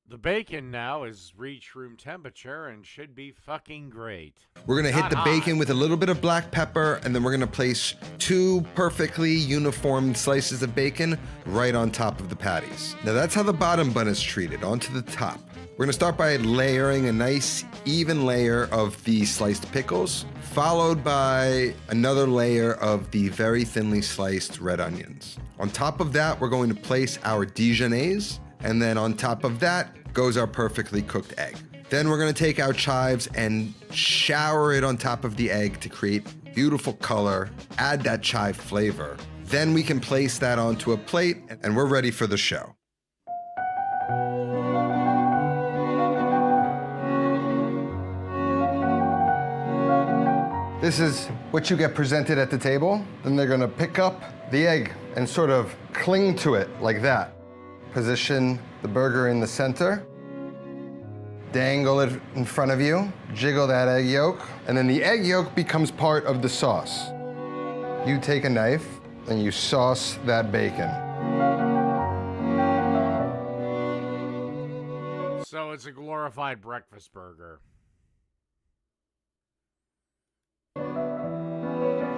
The bacon now has reached room temperature and should be fucking great. We're gonna hit the bacon with a little bit of black pepper, and then we're gonna place 2 perfectly uniform slices of bacon right on top of the patties. Now that's how the bottom bun is treated, onto the top. We're gonna start by layering a nice even layer of the sliced pickles, followed by another layer of the very thinly sliced red onions. On top of that, we're going to place our Dijonnaise, and then on top of that goes our perfectly cooked egg. Then we're gonna take our chives and shower it on top of the egg to create beautiful color, add that chive flavor. Then we can place that onto a plate, and we're ready for the show. This is what you get presented at the table. Then they're gonna pick up the egg and sort of cling to it like that. Position the burger in the center, dangle it in front of you, jiggle that egg yolk, and then the egg yolk becomes part of the sauce. You take a knife and you sauce that bacon. So it's a glorified breakfast burger.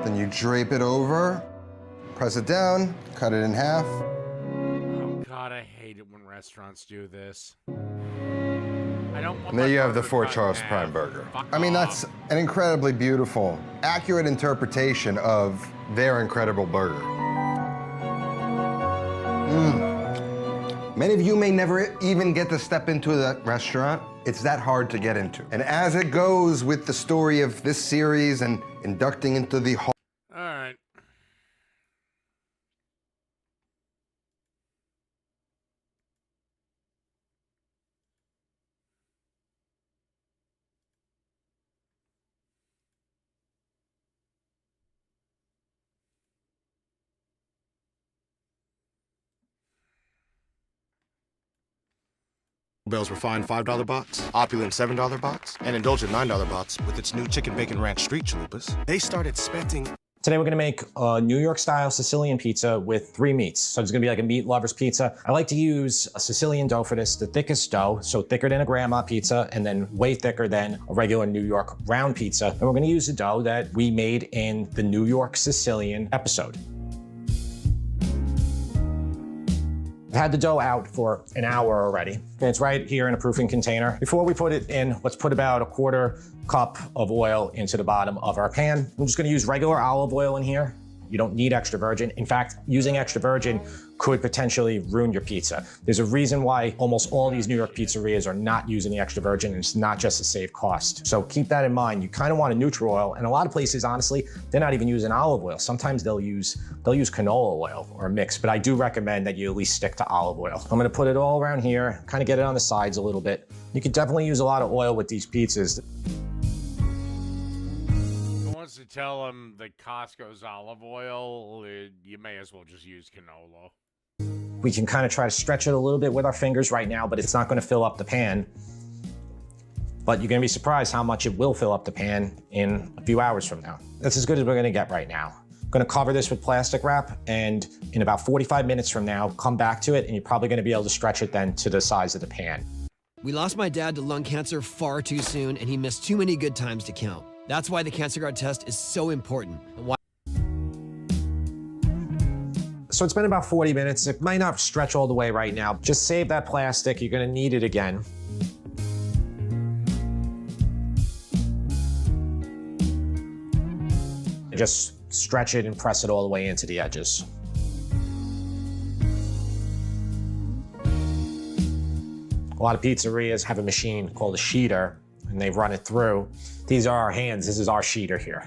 Then you drape it over, press it down, cut it in half. Oh God, I hate it when restaurants do this. I don't want And there you have the burger 4 cut in Charles half. Prime burger. Fuck I mean, off. that's an incredibly beautiful, accurate interpretation of their incredible burger. Many of you may never even get to step into that restaurant, It's that hard to get into. And as it goes with the story of this series and inducting into the Hall. All right. Bell's refined $5 box, opulent $7 box, and indulgent $9 box with its new chicken bacon ranch street chalupas. They started spending. Today we're gonna make a New York style Sicilian pizza with 3 meats. So it's gonna be like a meat lover's pizza. I like to use a Sicilian dough for this, the thickest dough, so thicker than a grandma pizza and then way thicker than a regular New York round pizza. And we're gonna use the dough that we made in the New York Sicilian episode. I've had the dough out for an hour already. Okay, it's right here in a proofing container. Before we put it in, let's put about a 1/4 cup of oil into the bottom of our pan. I'm just gonna use regular olive oil in here. You don't need extra virgin. In fact, using extra virgin could potentially ruin your pizza. There's a reason why almost all these New York pizzerias are not using the extra virgin, and it's not just to save cost. So keep that in mind. You kind of want a neutral oil, and a lot of places, honestly, they're not even using olive oil. Sometimes they'll use canola oil or a mix, but I do recommend that you at least stick to olive oil. I'm gonna put it all around here, kind of get it on the sides a little bit. You could definitely use a lot of oil with these pizzas. Once you tell them that Costco's olive oil, you may as well just use canola. We can kind of try to stretch it a little bit with our fingers right now, but it's not going to fill up the pan. But you're going to be surprised how much it will fill up the pan in a few hours from now. That's as good as we're going to get right now. I'm going to cover this with plastic wrap, and in about 45 minutes from now, come back to it, and you're probably going to be able to stretch it then to the size of the pan. We lost my dad to lung cancer far too soon, and he missed too many good times to count. That's why the Cancer Guard test is so important. So it's been about 40 minutes. It might not stretch all the way right now. Just save that plastic. You're going to need it again. Just stretch it and press it all the way into the edges. A lot of pizzerias have a machine called a sheeter, and they run it through. These are our hands. This is our sheeter here.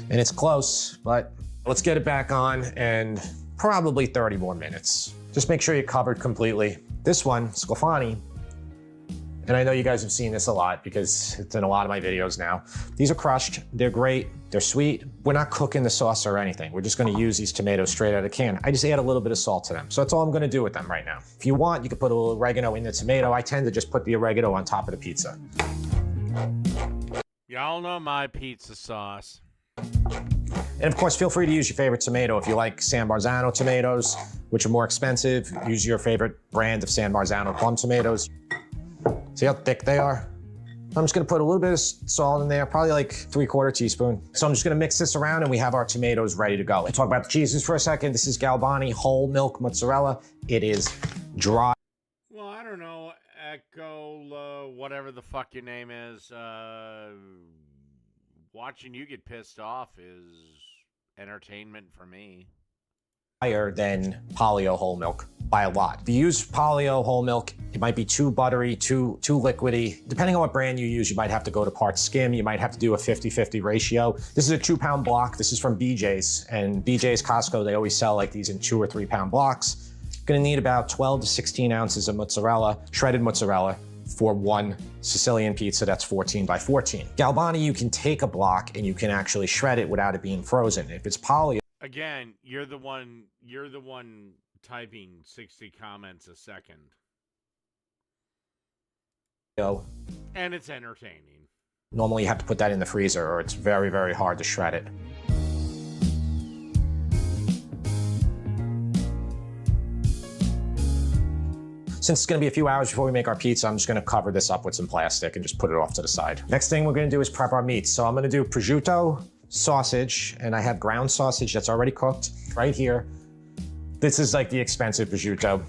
And it's close, but let's get it back on, and probably 30 more minutes. Just make sure you're covered completely. This one, Sclafani, and I know you guys have seen this a lot because it's in a lot of my videos now. These are crushed. They're great. They're sweet. We're not cooking the sauce or anything. We're just gonna use these tomatoes straight out of the can. I just add a little bit of salt to them. So that's all I'm gonna do with them right now. If you want, you can put a little oregano in the tomato. I tend to just put the oregano on top of the pizza. Y'all know my pizza sauce. And of course, feel free to use your favorite tomato. If you like San Marzano tomatoes, which are more expensive, use your favorite brand of San Marzano plum tomatoes. See how thick they are? I'm just gonna put a little bit of salt in there, probably like 3/4 teaspoon. So I'm just gonna mix this around, and we have our tomatoes ready to go. Let's talk about the cheeses for a second. This is Galbani whole milk mozzarella. It is dry. Well, I don't know, Echo, whatever the fuck your name is, watching you get pissed off is entertainment for me. Higher than Polio whole milk by a lot. If you use Polio whole milk, it might be too buttery, too liquidy. Depending on what brand you use, you might have to go to part skim. You might have to do a 50-50 ratio. This is a 2-pound block. This is from BJ's, and BJ's, Costco, they always sell like these in 2 or 3 pound blocks. You're gonna need about 12 to 16 ounces of mozzarella, shredded mozzarella, for one Sicilian pizza that's 14 by 14. Galbani, you can take a block and you can actually shred it without it being frozen. If it's Polio, Again, you're the one typing 60 comments a second. And it's entertaining. Normally you have to put that in the freezer, or it's very, very hard to shred it. Since it's gonna be a few hours before we make our pizza, I'm just gonna cover this up with some plastic and just put it off to the side. Next thing we're gonna do is prep our meats. So I'm gonna do prosciutto, sausage, and I have ground sausage that's already cooked right here. This is like the expensive prosciutto.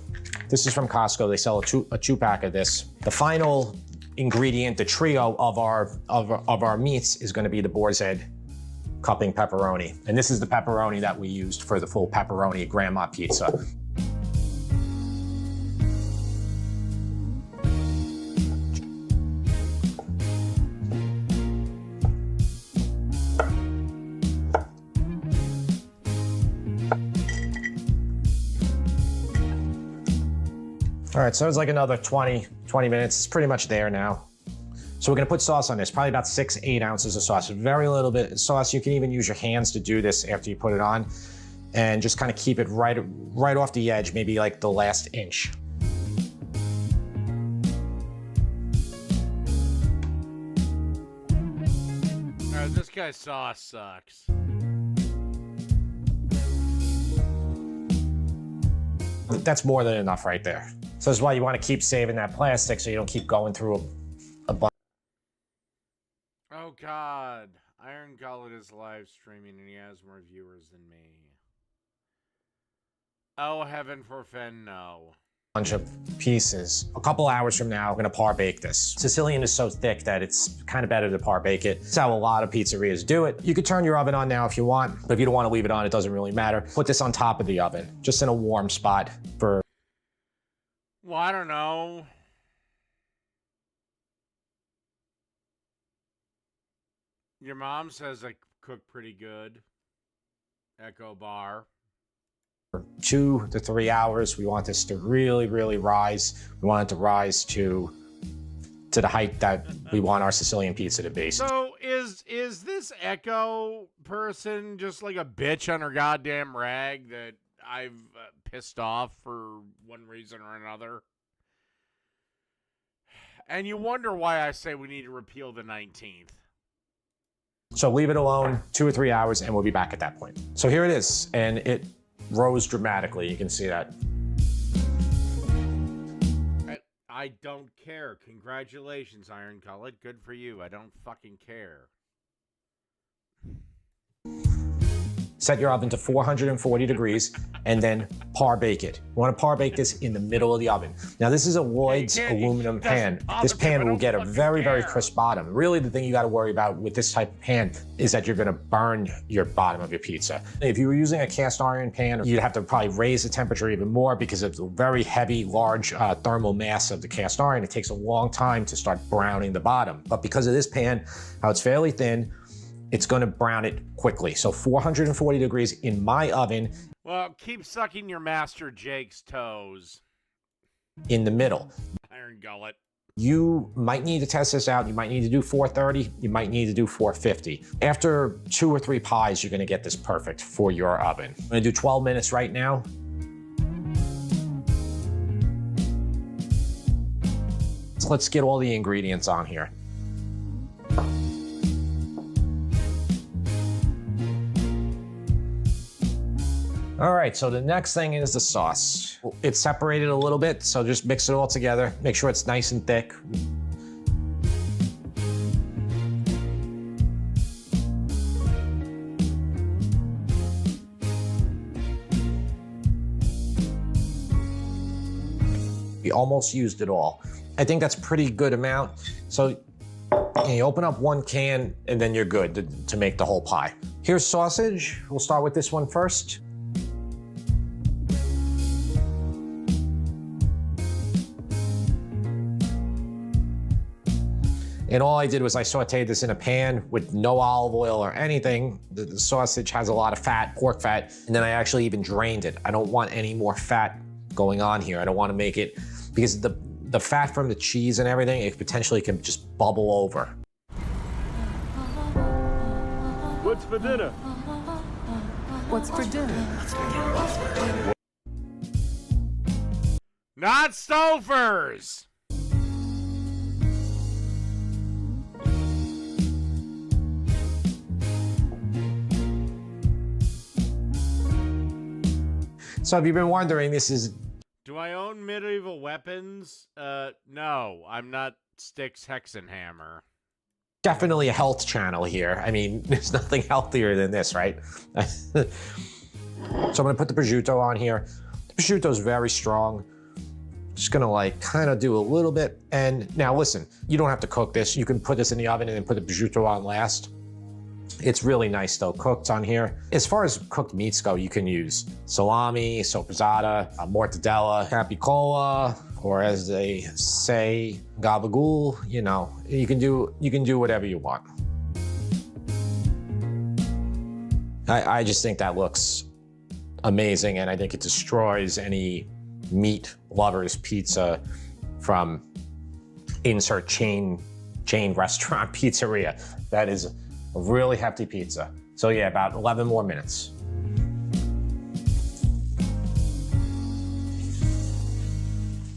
This is from Costco. They sell a two pack of this. The final ingredient, the trio of our meats, is gonna be the boar's head cupping pepperoni. And this is the pepperoni that we used for the full pepperoni grandma pizza. All right, so it's like another 20 minutes. It's pretty much there now. So we're gonna put sauce on this, probably about 6-8 ounces of sauce. Very little bit of sauce. You can even use your hands to do this after you put it on, and just kind of keep it right off the edge, maybe like the last inch. All right, this guy's sauce sucks. That's more than enough right there. So that's why you want to keep saving that plastic so you don't keep going through a bunch. Oh God, Iron Gullet is live streaming and he has more viewers than me. Oh heaven forfend, no. Bunch of pieces. A couple hours from now, I'm gonna par bake this. Sicilian is so thick that it's kind of better to par bake it. That's how a lot of pizzerias do it. You could turn your oven on now if you want, but if you don't want to leave it on, it doesn't really matter. Put this on top of the oven, just in a warm spot for... Well, I don't know. Your mom says I cook pretty good. Echo bar. 2 to 3 hours. We want this to really, really rise. We want it to rise to the height that we want our Sicilian pizza to be. So is this Echo person just like a bitch on her goddamn rag that I've pissed off for one reason or another? And you wonder why I say we need to repeal the 19th. So leave it alone 2 or 3 hours and we'll be back at that point. So here it is, and it rose dramatically. You can see that. I don't care. Congratulations, Iron Gullet. Good for you. I don't fucking care. Set your oven to 440 degrees and then par bake it. You want to par bake this in the middle of the oven. Now this is a Lloyd's aluminum pan. This pan will get a very, very crisp bottom. Really the thing you got to worry about with this type of pan is that you're going to burn your bottom of your pizza. If you were using a cast iron pan, you'd have to probably raise the temperature even more because of the very heavy, large thermal mass of the cast iron. It takes a long time to start browning the bottom. But because of this pan, how it's fairly thin, it's going to brown it quickly. So 440 degrees in my oven. Well, keep sucking your master Jake's toes. In the middle. Iron Gullet. You might need to test this out. You might need to do 430. You might need to do 450. After 2 or 3 pies, you're going to get this perfect for your oven. I'm going to do 12 minutes right now. So let's get all the ingredients on here. All right, so the next thing is the sauce. It's separated a little bit, so just mix it all together. Make sure it's nice and thick. We almost used it all. I think that's a pretty good amount. So you open up 1 can and then you're good to make the whole pie. Here's sausage. We'll start with this one first. And all I did was I sauteed this in a pan with no olive oil or anything. The sausage has a lot of fat, pork fat, and then I actually even drained it. I don't want any more fat going on here. I don't want to make it, because the fat from the cheese and everything, it potentially can just bubble over. What's for dinner? What's for dinner? Not Stofers! So if you've been wondering, this is... Do I own medieval weapons? No, I'm not Styx Hexenhammer. Definitely a health channel here. I mean, there's nothing healthier than this, right? So I'm gonna put the prosciutto on here. The prosciutto is very strong. Just gonna like kind of do a little bit. And now listen, you don't have to cook this. You can put this in the oven and then put the prosciutto on last. It's really nice though, cooked on here. As far as cooked meats go, you can use salami, soppressata, mortadella, capicola, or as they say, gabagool. You know, you can do whatever you want. I just think that looks amazing, and I think it destroys any meat lovers pizza from insert chain restaurant pizzeria. That is a really hefty pizza. So yeah, about 11 more minutes.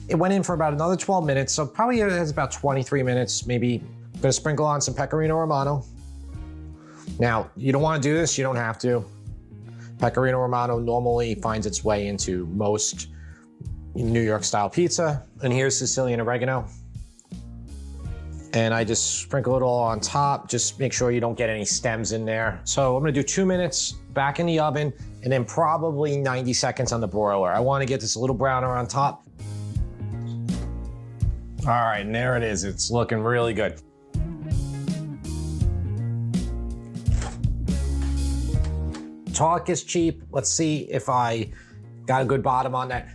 It went in for about another 12 minutes, so probably it has about 23 minutes, maybe. I'm gonna sprinkle on some Pecorino Romano. Now, you don't wanna do this, you don't have to. Pecorino Romano normally finds its way into most New York style pizza. And here's Sicilian oregano. And I just sprinkle it all on top. Just make sure you don't get any stems in there. So I'm gonna do 2 minutes back in the oven and then probably 90 seconds on the broiler. I wanna get this a little browner on top. All right, and there it is. It's looking really good. Talk is cheap. Let's see if I got a good bottom on that.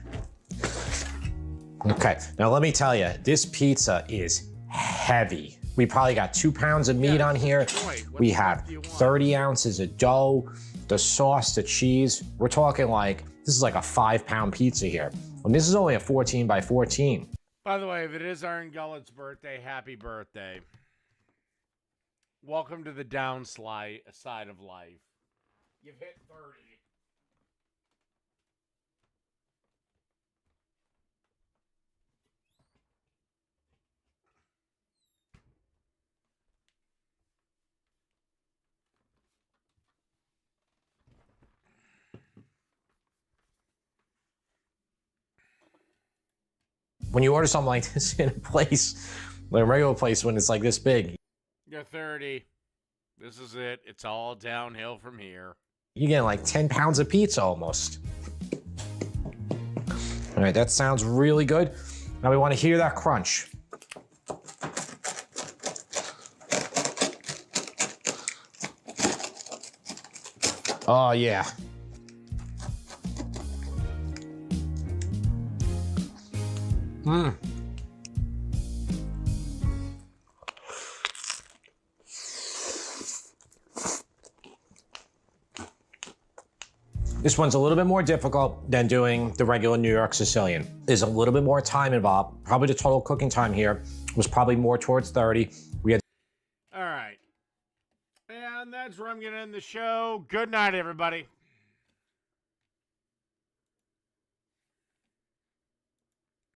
Okay, now let me tell you, this pizza is heavy. We probably got 2 pounds of meat on here. We have 30 ounces of dough, the sauce, the cheese. We're talking like, this is like a 5-pound pizza here. And this is only a 14 by 14. By the way, if it is Iron Gullet's birthday, happy birthday. Welcome to the side of life. You've hit 30. When you order something like this in a place, like a regular place, when it's like this big, You're 30. This is it. It's all downhill from here. you're getting like 10 pounds of pizza almost. All right, that sounds really good. Now we want to hear that crunch. Oh yeah. Mmm. This one's a little bit more difficult than doing the regular New York Sicilian. There's a little bit more time involved. Probably the total cooking time here was probably more towards 30. We had. All right. And that's where I'm going to end the show. Good night, everybody.